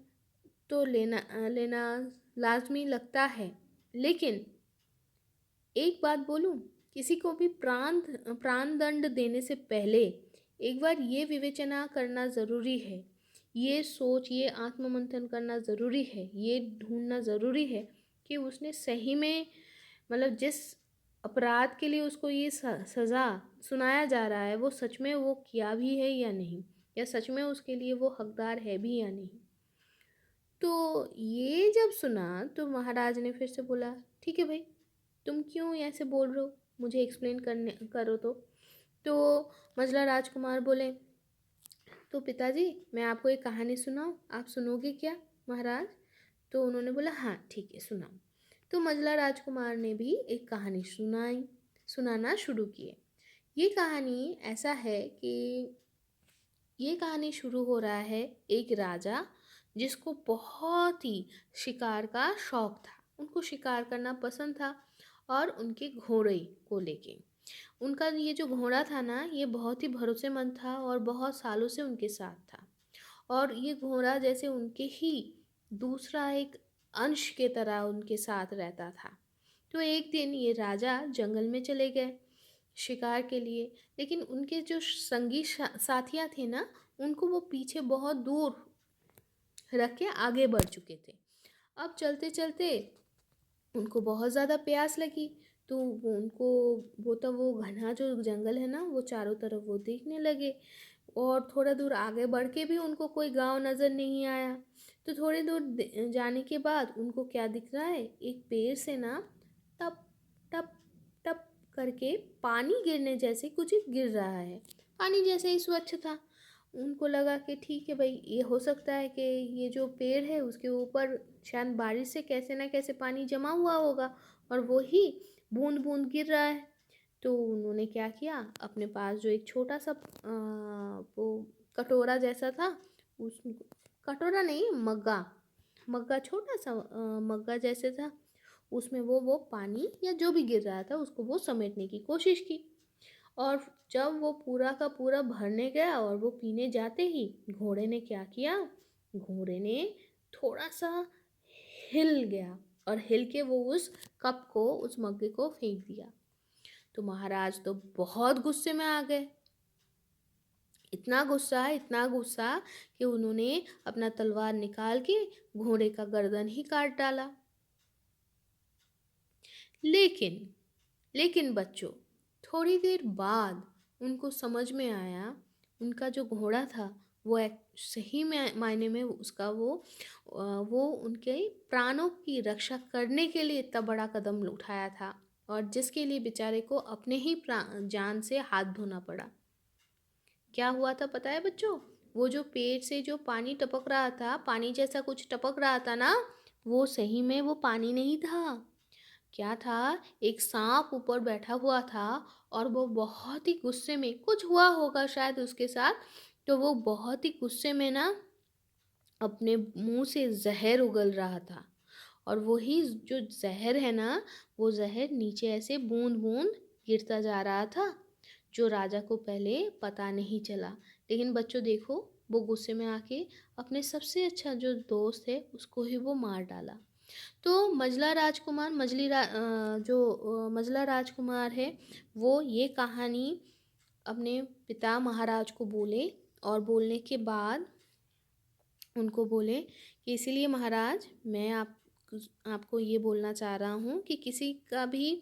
तो लेना लाजमी लगता है, लेकिन एक बात बोलूं, किसी को भी प्राण दंड देने से पहले एक बार ये विवेचना करना ज़रूरी है, ये आत्ममंथन करना ज़रूरी है, ये ढूंढना ज़रूरी है कि उसने सही में, मतलब जिस अपराध के लिए उसको ये सज़ा सुनाया जा रहा है वो सच में वो किया भी है या नहीं, या सच में उसके लिए वो हकदार है भी या नहीं। तो ये जब सुना तो महाराज ने फिर से बोला, ठीक है भाई, तुम क्यों ऐसे बोल रहे हो, मुझे एक्सप्लेन करने करो। तो मजला राजकुमार बोले, तो पिताजी, मैं आपको एक कहानी सुनाऊं, आप सुनोगे क्या महाराज? तो उन्होंने बोला, हाँ ठीक है, सुनाओ। तो मजला राजकुमार ने भी एक कहानी सुनाना शुरू किए। ये कहानी ऐसा है कि ये कहानी शुरू हो रहा है एक राजा जिसको बहुत ही शिकार का शौक था, उनको शिकार करना पसंद था और उनके घोड़े को लेके, उनका ये जो घोड़ा था ना ये बहुत ही भरोसेमंद था और बहुत सालों से उनके साथ था और ये घोड़ा जैसे उनके ही दूसरा एक अंश के तरह उनके साथ रहता था। तो एक दिन ये राजा जंगल में चले गए शिकार के लिए, लेकिन उनके जो संगी साथियाँ थे ना, उनको वो पीछे बहुत दूर रख के आगे बढ़ चुके थे। अब चलते चलते उनको बहुत ज़्यादा प्यास लगी, तो वो घना जो जंगल है ना, वो चारों तरफ वो देखने लगे। और थोड़ा दूर आगे बढ़ के भी उनको कोई गांव नज़र नहीं आया। तो थोड़ी दूर जाने के बाद उनको क्या दिख रहा है, एक पेड़ से ना टप टप टप करके पानी गिरने जैसे कुछ गिर रहा है। पानी जैसे ही स्वच्छ था। उनको लगा कि ठीक है भाई, ये हो सकता है कि ये जो पेड़ है उसके ऊपर शायद बारिश से कैसे ना कैसे पानी जमा हुआ होगा और वो ही बूंद बूंद गिर रहा है। तो उन्होंने क्या किया, अपने पास जो एक छोटा सा वो कटोरा जैसा था, उस कटोरा नहीं, मग्गा, मग्गा छोटा सा मग्गा जैसे था, उसमें वो पानी या जो भी गिर रहा था उसको वो समेटने की कोशिश की। और जब वो पूरा का पूरा भरने गया और वो पीने जाते ही घोड़े ने क्या किया, घोड़े ने थोड़ा सा हिल गया और हिल के वो उस कप को, उस मग्गे को फेंक दिया। तो महाराज तो बहुत गुस्से में आ गए। इतना गुस्सा कि उन्होंने अपना तलवार निकाल के घोड़े का गर्दन ही काट डाला। लेकिन लेकिन बच्चों, थोड़ी देर बाद उनको समझ में आया, उनका जो घोड़ा था वो एक सही में मायने में उसका वो उनके प्राणों की रक्षा करने के लिए इतना बड़ा कदम उठाया था, और जिसके लिए बेचारे को अपने ही जान से हाथ धोना पड़ा। क्या हुआ था पता है बच्चों? वो जो पेड़ से जो पानी टपक रहा था, पानी जैसा कुछ टपक रहा था ना, वो सही में वो पानी नहीं था। क्या था, एक सांप ऊपर बैठा हुआ था और वो बहुत ही गुस्से में, कुछ हुआ होगा शायद उसके साथ, तो वो बहुत ही गुस्से में ना अपने मुंह से जहर उगल रहा था। और वही जो जहर है ना, वो जहर नीचे ऐसे बूंद बूंद गिरता जा रहा था, जो राजा को पहले पता नहीं चला। लेकिन बच्चों देखो, वो गुस्से में आके अपने सबसे अच्छा जो दोस्त है उसको ही वो मार डाला। तो मजला राजकुमार, मजला राजकुमार है, वो ये कहानी अपने पिता महाराज को बोले, और बोलने के बाद उनको बोले कि इसीलिए महाराज, मैं आपको ये बोलना चाह रहा हूँ कि किसी का भी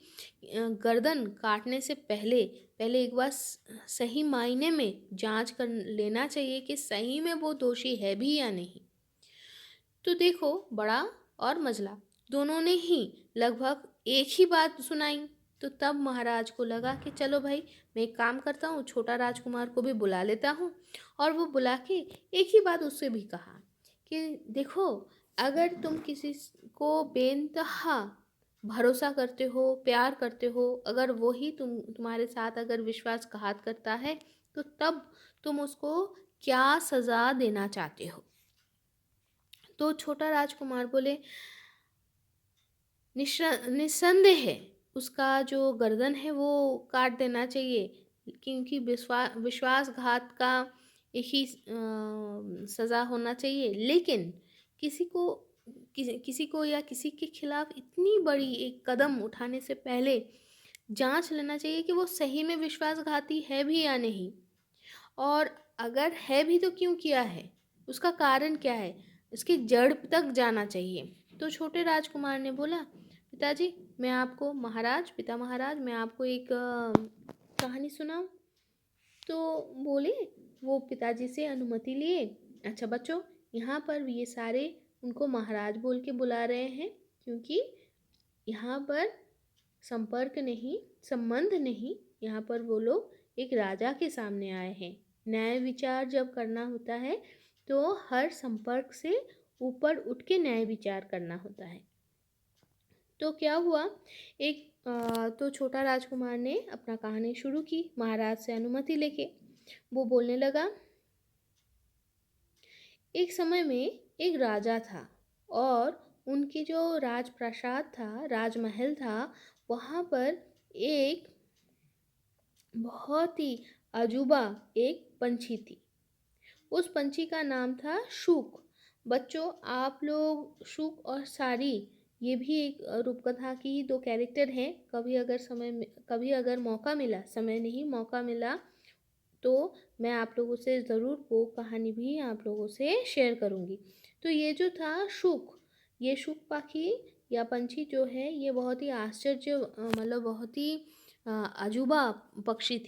गर्दन काटने से पहले पहले एक बार सही मायने में जांच कर लेना चाहिए कि सही में वो दोषी है भी या नहीं। तो देखो, बड़ा और मझला दोनों ने ही लगभग एक ही बात सुनाई। तो तब महाराज को लगा कि चलो भाई, मैं एक काम करता हूँ, छोटा राजकुमार को भी बुला लेता हूँ। और वो बुला के एक ही बात उससे भी कहा कि देखो, अगर तुम किसी को बेइंतहा भरोसा करते हो, प्यार करते हो, अगर वो ही तुम्हारे साथ अगर विश्वासघात करता है, तो तब तुम उसको क्या सज़ा देना चाहते हो? तो छोटा राजकुमार बोले, निस्संदेह है, उसका जो गर्दन है वो काट देना चाहिए, क्योंकि विश्वासघात का एक ही सज़ा होना चाहिए। लेकिन किसी को किसी को या किसी के खिलाफ इतनी बड़ी एक कदम उठाने से पहले जांच लेना चाहिए कि वो सही में विश्वासघाती है भी या नहीं, और अगर है भी तो क्यों किया है, उसका कारण क्या है, इसकी जड़ तक जाना चाहिए। तो छोटे राजकुमार ने बोला, पिताजी, मैं आपको पिता महाराज, मैं आपको एक कहानी सुनाऊं? तो बोले, वो पिताजी से अनुमति लिए। अच्छा बच्चों, यहाँ पर ये सारे उनको महाराज बोल के बुला रहे हैं, क्योंकि यहाँ पर संपर्क नहीं, संबंध नहीं, यहाँ पर वो लोग एक राजा के सामने आए हैं। न्याय विचार जब करना होता है तो हर संपर्क से ऊपर उठ के न्याय विचार करना होता है। तो क्या हुआ, तो छोटा राजकुमार ने अपना कहानी शुरू की महाराज से अनुमति लेके। वो बोलने लगा, एक समय में एक राजा था, और उनकी जो राजप्रासाद था, राजमहल था, वहाँ पर एक बहुत ही अजूबा एक पंछी थी। उस पंछी का नाम था शूक। बच्चों, आप लोग शूक और सारी, ये भी एक रूपकथा की ही दो कैरेक्टर हैं। कभी अगर मौका मिला, समय नहीं मौका मिला, तो मैं आप लोगों से ज़रूर वो कहानी भी आप लोगों से शेयर करूँगी। तो ये जो था शूक, ये शूक पाखी यह पंछी जो है ये बहुत ही आश्चर्य मतलब बहुत ही अजूबा पंछी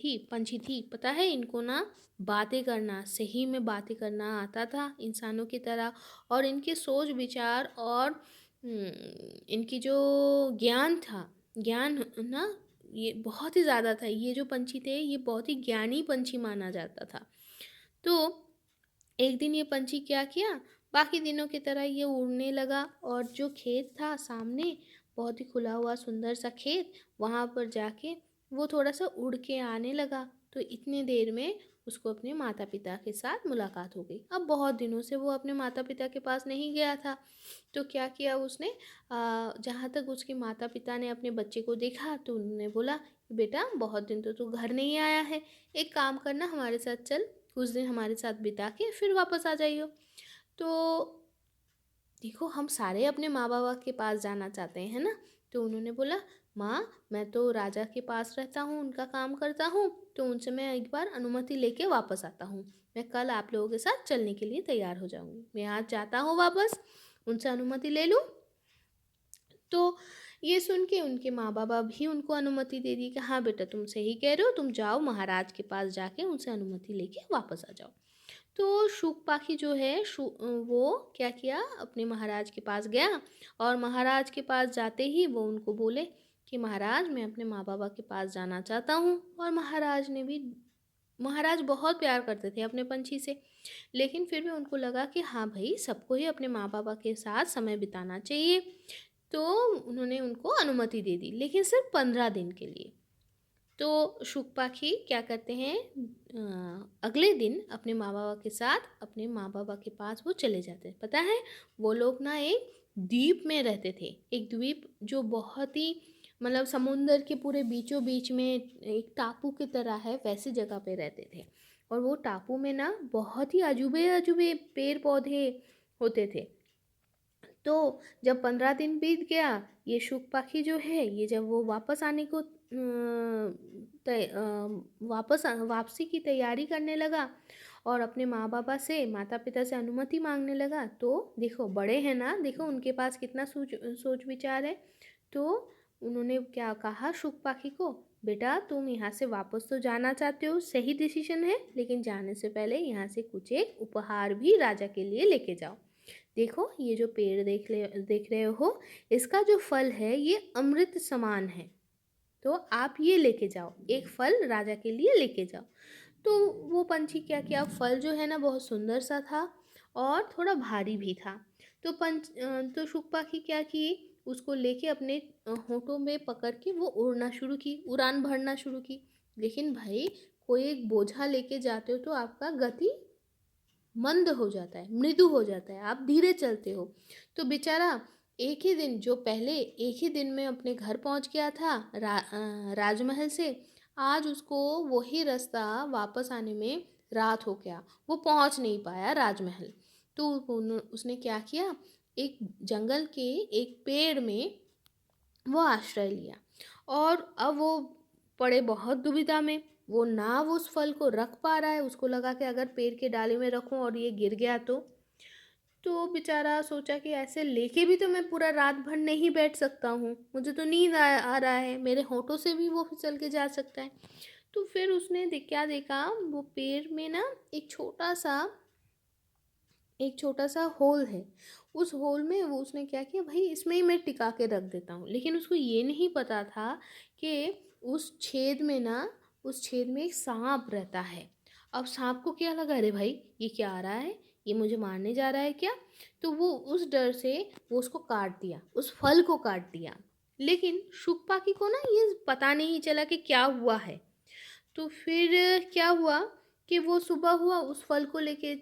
थी। पता है इनको ना बातें करना, सही में बातें करना आता था इंसानों की तरह। और इनके सोच विचार और इनकी जो ज्ञान था, ज्ञान ना ये बहुत ही ज़्यादा था। ये जो पंछी थे ये बहुत ही ज्ञानी पंछी माना जाता था। तो एक दिन ये पंछी क्या किया, बाकी दिनों की तरह ये उड़ने लगा और जो खेत था सामने, बहुत ही खुला हुआ सुंदर सा खेत, वहाँ पर जाके वो थोड़ा सा उड़ के आने लगा। तो इतने देर में उसको अपने माता पिता के साथ मुलाकात हो गई। अब बहुत दिनों से वो अपने माता पिता के पास नहीं गया था। तो क्या किया उसने, जहाँ तक उसके माता पिता ने अपने बच्चे को देखा तो उन्होंने बोला, बेटा बहुत दिन तो तू घर नहीं आया है, एक काम करना हमारे साथ चल, कुछ दिन हमारे साथ बिता के फिर वापस आ जाइयो। तो देखो हम सारे अपने माँ बाबा के पास जाना चाहते हैं ना। तो उन्होंने बोला, माँ मैं तो राजा के पास रहता हूँ, उनका काम करता हूँ, तो उनसे मैं एक बार अनुमति लेके वापस आता हूँ। मैं कल आप लोगों के साथ चलने के लिए तैयार हो जाऊँगी। मैं आज जाता हूँ वापस, उनसे अनुमति ले लूँ। तो ये सुन के उनके माँ बाबा भी उनको अनुमति दे दी कि हाँ बेटा तुम सही कह रहे हो, तुम जाओ महाराज के पास जाके उनसे अनुमति लेके वापस आ जाओ। तो शूक पाखी जो है वो क्या किया, अपने महाराज के पास गया और महाराज के पास जाते ही वो उनको बोले कि महाराज मैं अपने माँ बाबा के पास जाना चाहता हूँ। और महाराज बहुत प्यार करते थे अपने पंछी से, लेकिन फिर भी उनको लगा कि हाँ भाई सबको ही अपने माँ बाबा के साथ समय बिताना चाहिए। तो उन्होंने उनको अनुमति दे दी, लेकिन सिर्फ 15 दिन के लिए। तो शुक पाखी क्या करते हैं, अगले दिन अपने माँ बाबा के साथ अपने माँ बाबा के पास वो चले जाते हैं। पता है वो लोग ना एक द्वीप में रहते थे, एक द्वीप जो बहुत ही मतलब समुंदर के पूरे बीचों बीच में एक टापू की तरह है, वैसी जगह पे रहते थे। और वो टापू में ना बहुत ही अजूबे अजूबे पेड़ पौधे होते थे। तो जब 15 दिन बीत गया, ये शुक पाखी जो है ये जब वो वापस आने को वापसी की तैयारी करने लगा और अपने माँ बाबा से माता पिता से अनुमति मांगने लगा। तो देखो बड़े हैं ना, देखो उनके पास कितना सोच विचार है। तो उन्होंने क्या कहा शुक पाखी को, बेटा तुम यहाँ से वापस तो जाना चाहते हो, सही डिसीजन है, लेकिन जाने से पहले यहाँ से कुछ एक उपहार भी राजा के लिए लेके जाओ। देखो ये जो पेड़ देख रहे हो, इसका जो फल है ये अमृत समान है, तो आप ये लेके जाओ, एक फल राजा के लिए लेके जाओ। तो वो पंछी क्या किया, फल जो है ना बहुत सुंदर सा था और थोड़ा भारी भी था। तो शुक पाखी क्या की, उसको लेके अपने होठों में पकड़ के वो उड़ना शुरू की, उड़ान भरना शुरू की। लेकिन भाई कोई एक बोझा लेके जाते हो तो आपका गति मंद हो जाता है, मृदु हो जाता है, आप धीरे चलते हो। तो बेचारा एक ही दिन, जो पहले एक ही दिन में अपने घर पहुंच गया था राजमहल से, आज उसको वही रास्ता वापस आने में रात हो गया, वो पहुंच नहीं पाया राजमहल। तो उसने क्या किया, एक जंगल के एक पेड़ में वो आश्रय लिया। और अब वो पड़े बहुत दुविधा में, वो ना वो उस फल को रख पा रहा है, उसको लगा कि अगर पेड़ के डाली में रखूं और ये गिर गया तो बेचारा सोचा कि ऐसे लेके भी तो मैं पूरा रात भर नहीं बैठ सकता हूँ, मुझे तो नींद आ रहा है, मेरे होठों से भी वो फिसल के जा सकता है। तो फिर उसने क्या देखा, वो पेड़ में ना एक छोटा सा होल है। उस होल में वो उसने क्या किया, भाई इसमें ही मैं टिका के रख देता हूँ। लेकिन उसको ये नहीं पता था कि उस छेद में एक सांप रहता है। अब सांप को क्या लगा, अरे भाई ये क्या आ रहा है, ये मुझे मारने जा रहा है क्या। तो वो उस डर से वो उसको काट दिया, उस फल को काट दिया। लेकिन शुक पाखी को ना ये पता नहीं चला कि क्या हुआ है। तो फिर क्या हुआ कि वो सुबह हुआ, उस फल को लेके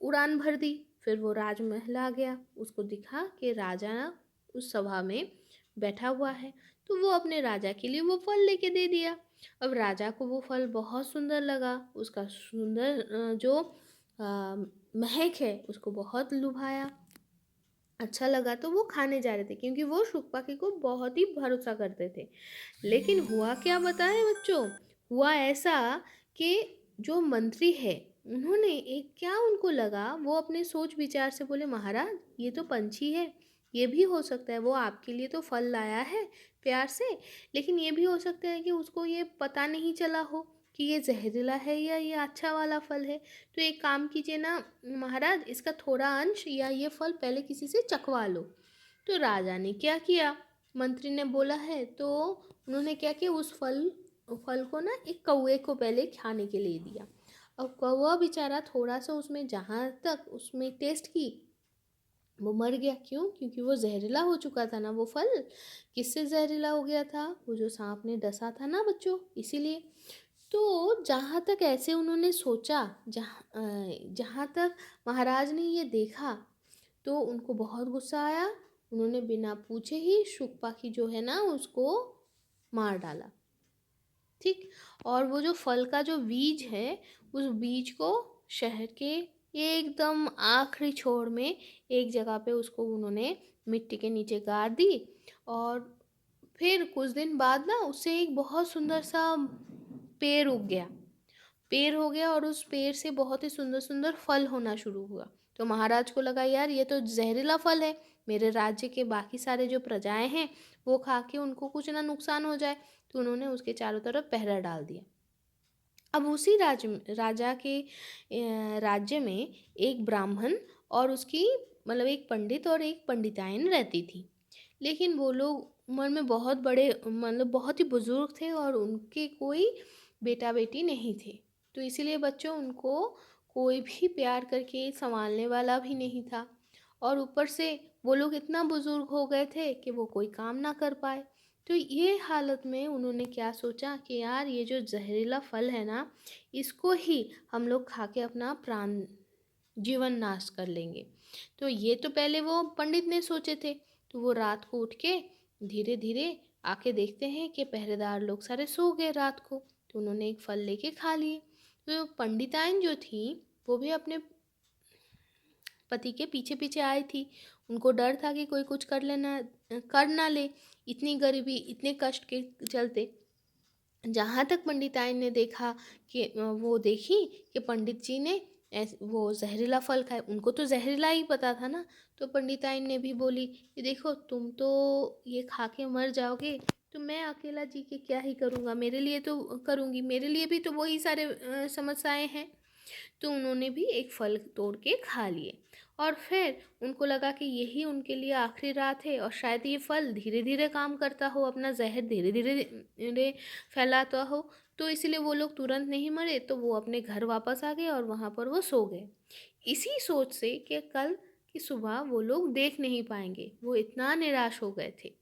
उड़ान भर दी। फिर वो राजमहल आ गया, उसको दिखा कि राजा उस सभा में बैठा हुआ है। तो वो अपने राजा के लिए वो फल लेके दे दिया। अब राजा को वो फल बहुत सुंदर लगा, उसका सुंदर जो महक है उसको बहुत लुभाया, अच्छा लगा। तो वो खाने जा रहे थे, क्योंकि वो शुक पाखी को बहुत ही भरोसा करते थे। लेकिन हुआ क्या बताएं बच्चों, हुआ ऐसा कि जो मंत्री है उन्होंने एक क्या उनको लगा, वो अपने सोच विचार से बोले, महाराज ये तो पंछी है, ये भी हो सकता है वो आपके लिए तो फल लाया है प्यार से, लेकिन ये भी हो सकता है कि उसको ये पता नहीं चला हो कि ये जहरीला है या ये अच्छा वाला फल है। तो एक काम कीजिए ना महाराज, इसका थोड़ा अंश या ये फल पहले किसी से चखवा लो। तो राजा ने क्या किया, मंत्री ने बोला है तो उन्होंने क्या किया, उस फल को ना एक कौवे को पहले खाने के लिए दिया। अब कौवा बेचारा थोड़ा सा उसमें जहाँ तक उसमें टेस्ट की, वो मर गया। क्यों? क्योंकि वो जहरीला हो चुका था ना वो फल। किससे जहरीला हो गया था? वो जो सांप ने डसा था ना बच्चों, इसीलिए। तो जहाँ तक ऐसे उन्होंने सोचा, जहाँ तक महाराज ने ये देखा, तो उनको बहुत गुस्सा आया। उन्होंने बिना पूछे ही शुकपा की जो है ना उसको मार डाला। ठीक। और वो जो फल का जो बीज है, उस बीज को शहर के एकदम आखिरी छोर में एक जगह पे उसको उन्होंने मिट्टी के नीचे गाड़ दी। और फिर कुछ दिन बाद ना उससे एक बहुत सुंदर सा पेड़ उग गया, पेड़ हो गया, और उस पेड़ से बहुत ही सुंदर सुंदर फल होना शुरू हुआ। तो महाराज को लगा यार ये तो जहरीला फल है, मेरे राज्य के बाकी सारे जो प्रजाएं हैं वो खा के उनको कुछ ना नुकसान हो जाए। तो उन्होंने उसके चारों तरफ पहरा डाल दिया। अब उसी राजा के राज्य में एक ब्राह्मण और उसकी मतलब एक पंडित और एक पंडिताइन रहती थी। लेकिन वो लोग उम्र में बहुत बड़े, मतलब बहुत ही बुजुर्ग थे, और उनके कोई बेटा बेटी नहीं थे। तो इसीलिए बच्चों उनको कोई भी प्यार करके संभालने वाला भी नहीं था। और ऊपर से वो लोग इतना बुजुर्ग हो गए थे कि वो कोई काम ना कर पाए। तो ये हालत में उन्होंने क्या सोचा कि यार ये जो जहरीला फल है ना, इसको ही हम लोग खा के अपना प्राण जीवन नाश कर लेंगे। तो ये तो पहले वो पंडित ने सोचे थे। तो वो रात को उठ के धीरे धीरे आके देखते हैं कि पहरेदार लोग सारे सो गए रात को। तो उन्होंने एक फल लेके खा लिए। तो पंडिताइन जो थी वो भी अपने पति के पीछे पीछे आई थी। उनको डर था कि कोई कुछ कर ना ले, इतनी गरीबी इतने कष्ट के चलते। जहाँ तक पंडिताइन ने देखा कि वो देखी कि पंडित जी ने वो जहरीला फल खाए, उनको तो जहरीला ही पता था ना। तो पंडिताइन ने भी बोली कि देखो तुम तो ये खा के मर जाओगे, तो मैं अकेला जी के क्या ही करूँगा, मेरे लिए तो करूँगी, मेरे लिए भी तो वही सारे समस्याएं हैं। तो उन्होंने भी एक फल तोड़ के खा लिए। और फिर उनको लगा कि यही उनके लिए आखिरी रात है, और शायद ये फल धीरे धीरे काम करता हो, अपना जहर धीरे धीरे फैलाता हो। तो इसलिए वो लोग तुरंत नहीं मरे, तो वो अपने घर वापस आ गए और वहाँ पर वो सो गए, इसी सोच से कि कल की सुबह वो लोग देख नहीं पाएंगे। वो इतना निराश हो गए थे।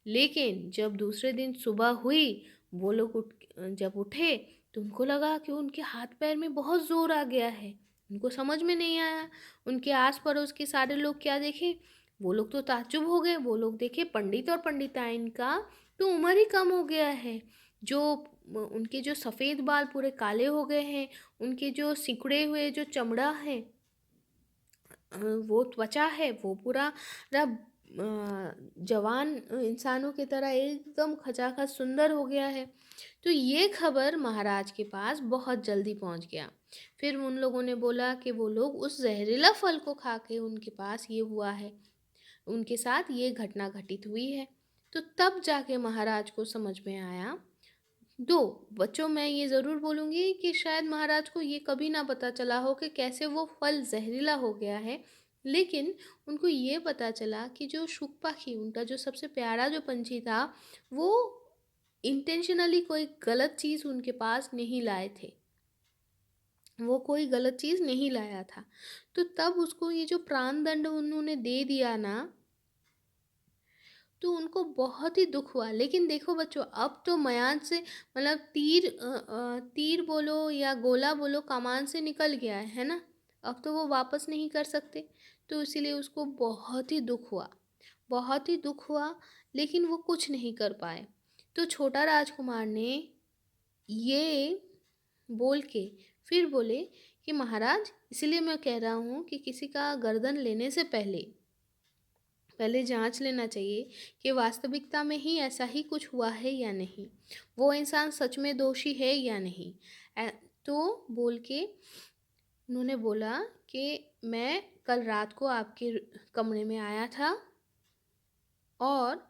लेकिन जब दूसरे दिन सुबह हुई, वो लोग जब उठे, तो उनको लगा कि उनके हाथ पैर में बहुत ज़ोर आ गया है। उनको समझ में नहीं आया उनके आस पड़ोस के सारे लोग क्या देखे। वो लोग तो ताज्जुब हो गए। वो लोग देखे पंडित और पंडिताइन का तो उम्र ही कम हो गया है, जो उनके जो सफ़ेद बाल पूरे काले हो गए हैं, उनके जो सिकुड़े हुए जो चमड़ा है, वो त्वचा है वो पूरा जवान इंसानों की तरह एकदम खचाखच सुंदर हो गया है। तो ये खबर महाराज के पास बहुत जल्दी पहुंच गया। फिर उन लोगों ने बोला कि वो लोग उस जहरीला फल को खा के उनके पास ये हुआ है, उनके साथ ये घटना घटित हुई है। तो तब जाके महाराज को समझ में आया। दो बच्चों, मैं ये ज़रूर बोलूँगी कि शायद महाराज को ये कभी ना पता चला हो कि कैसे वो फल जहरीला हो गया है, लेकिन उनको ये पता चला कि जो शुक पाखी, उनका जो सबसे प्यारा जो पंछी था, वो इंटेंशनली कोई गलत चीज़ उनके पास नहीं लाए थे, वो कोई गलत चीज़ नहीं लाया था। तो तब उसको ये जो प्राण दंड उन्होंने दे दिया ना, तो उनको बहुत ही दुख हुआ। लेकिन देखो बच्चों, अब तो मयान से मतलब तीर बोलो या गोला बोलो, कमान से निकल गया है ना। अब तो वो वापस नहीं कर सकते। तो इसीलिए उसको बहुत ही दुख हुआ, बहुत ही दुख हुआ। लेकिन वो कुछ नहीं कर पाए। तो छोटा राजकुमार ने ये बोल के फिर बोले कि महाराज, इसलिए मैं कह रहा हूँ कि किसी का गर्दन लेने से पहले पहले जांच लेना चाहिए कि वास्तविकता में ही ऐसा ही कुछ हुआ है या नहीं, वो इंसान सच में दोषी है या नहीं। तो बोल के उन्होंने बोला कि मैं कल रात को आपके कमरे में आया था, और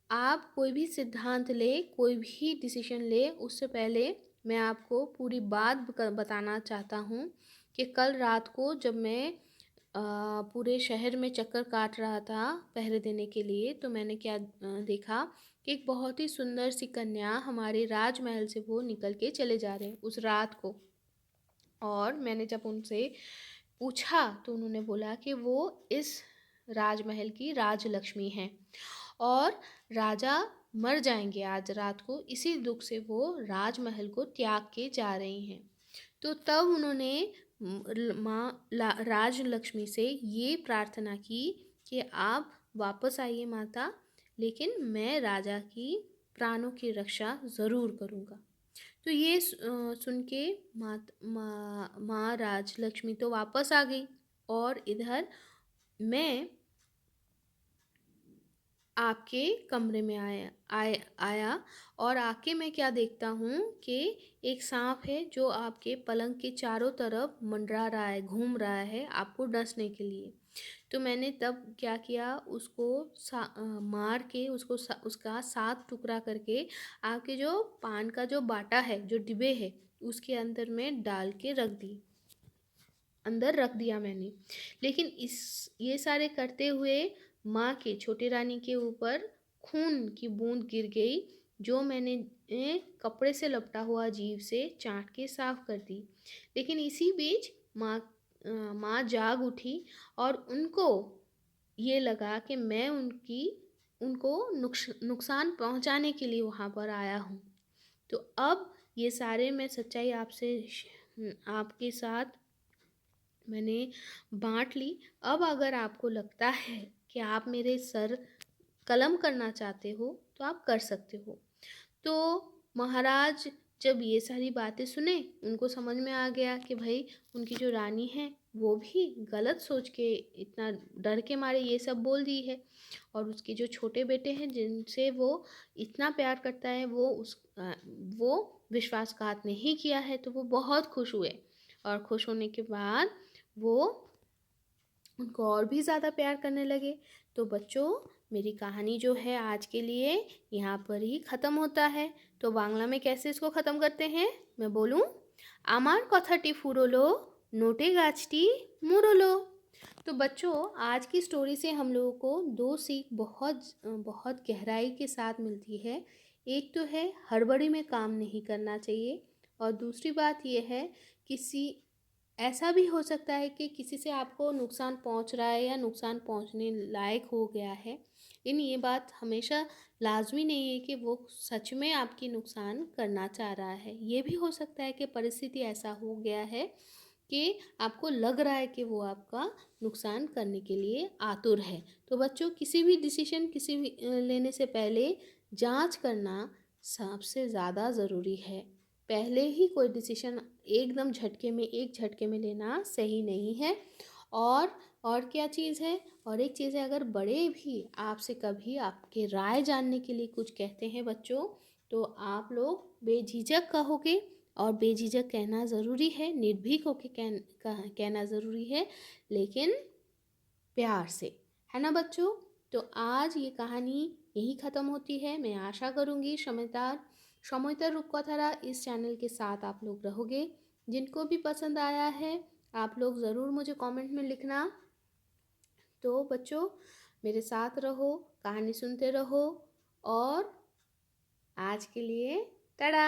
आप कोई भी सिद्धांत ले, कोई भी डिसीजन ले, उससे पहले मैं आपको पूरी बात बताना चाहता हूँ कि कल रात को जब मैं पूरे शहर में चक्कर काट रहा था पहरे देने के लिए, तो मैंने क्या देखा कि एक बहुत ही सुंदर सी कन्या हमारे राजमहल से वो निकल के चले जा रहे हैं उस रात को। और मैंने जब उनसे पूछा तो उन्होंने बोला कि वो इस राजमहल की राजलक्ष्मी हैं और राजा मर जाएंगे आज रात को, इसी दुख से वो राजमहल को त्याग के जा रही हैं। तो तब उन्होंने राजलक्ष्मी से ये प्रार्थना की कि आप वापस आइए माता, लेकिन मैं राजा की प्राणों की रक्षा ज़रूर करूँगा। तो ये सुन के माँ राजलक्ष्मी तो वापस आ गई और इधर मैं आपके कमरे में आया और आके मैं क्या देखता हूँ कि एक सांप है जो आपके पलंग के चारों तरफ मंडरा रहा है, घूम रहा है आपको डसने के लिए। तो मैंने तब क्या किया, उसको मार के उसका 7 टुकड़ा करके आपके जो पान का जो बाटा है, जो डिब्बे है, उसके अंदर में डाल के अंदर रख दिया मैंने। लेकिन ये सारे करते हुए माँ के, छोटी रानी के ऊपर खून की बूंद गिर गई, जो मैंने कपड़े से लपटा हुआ जीभ से चाट के साफ कर दी। लेकिन इसी बीच माँ जाग उठी और उनको ये लगा कि मैं उनको नुकसान पहुंचाने के लिए वहाँ पर आया हूँ। तो अब ये सारे मैं सच्चाई आपके साथ मैंने बांट ली। अब अगर आपको लगता है कि आप मेरे सर कलम करना चाहते हो तो आप कर सकते हो। तो महाराज जब ये सारी बातें सुने, उनको समझ में आ गया कि भाई उनकी जो रानी है वो भी गलत सोच के, इतना डर के मारे ये सब बोल दी है, और उसके जो छोटे बेटे हैं जिनसे वो इतना प्यार करता है वो विश्वासघात नहीं किया है। तो वो बहुत खुश हुए और खुश होने के बाद वो उनको और भी ज़्यादा प्यार करने लगे। तो बच्चों, मेरी कहानी जो है आज के लिए यहाँ पर ही ख़त्म होता है। तो बांग्ला में कैसे इसको ख़त्म करते हैं, मैं बोलूँ, आमार कथाटी फुरोलो नोटे गाछटी मुड़ोलो। तो बच्चों, आज की स्टोरी से हम लोगों को 2 सीख बहुत बहुत गहराई के साथ मिलती है। एक तो है हड़बड़ी में काम नहीं करना चाहिए, और दूसरी बात यह है किसी ऐसा भी हो सकता है कि किसी से आपको नुकसान पहुंच रहा है या नुकसान पहुंचने लायक हो गया है, लेकिन ये बात हमेशा लाजमी नहीं है कि वो सच में आपकी नुकसान करना चाह रहा है। ये भी हो सकता है कि परिस्थिति ऐसा हो गया है कि आपको लग रहा है कि वो आपका नुकसान करने के लिए आतुर है। तो बच्चों, किसी भी डिसीजन लेने से पहले जांच करना सबसे ज़्यादा ज़रूरी है। पहले ही कोई डिसीजन एकदम एक झटके में लेना सही नहीं है। और क्या चीज़ है, और एक चीज़ है, अगर बड़े भी आपसे कभी आपके राय जानने के लिए कुछ कहते हैं बच्चों, तो आप लोग बेझिझक कहोगे, और बेझिझक कहना ज़रूरी है, निर्भीक होकर कहना ज़रूरी है, लेकिन प्यार से, है ना बच्चों। तो आज ये कहानी यही ख़त्म होती है। मैं आशा करूँगी समयता रूपकथारा इस चैनल के साथ आप लोग रहोगे। जिनको भी पसंद आया है आप लोग ज़रूर मुझे कमेंट में लिखना। तो बच्चों, मेरे साथ रहो, कहानी सुनते रहो, और आज के लिए टाटा।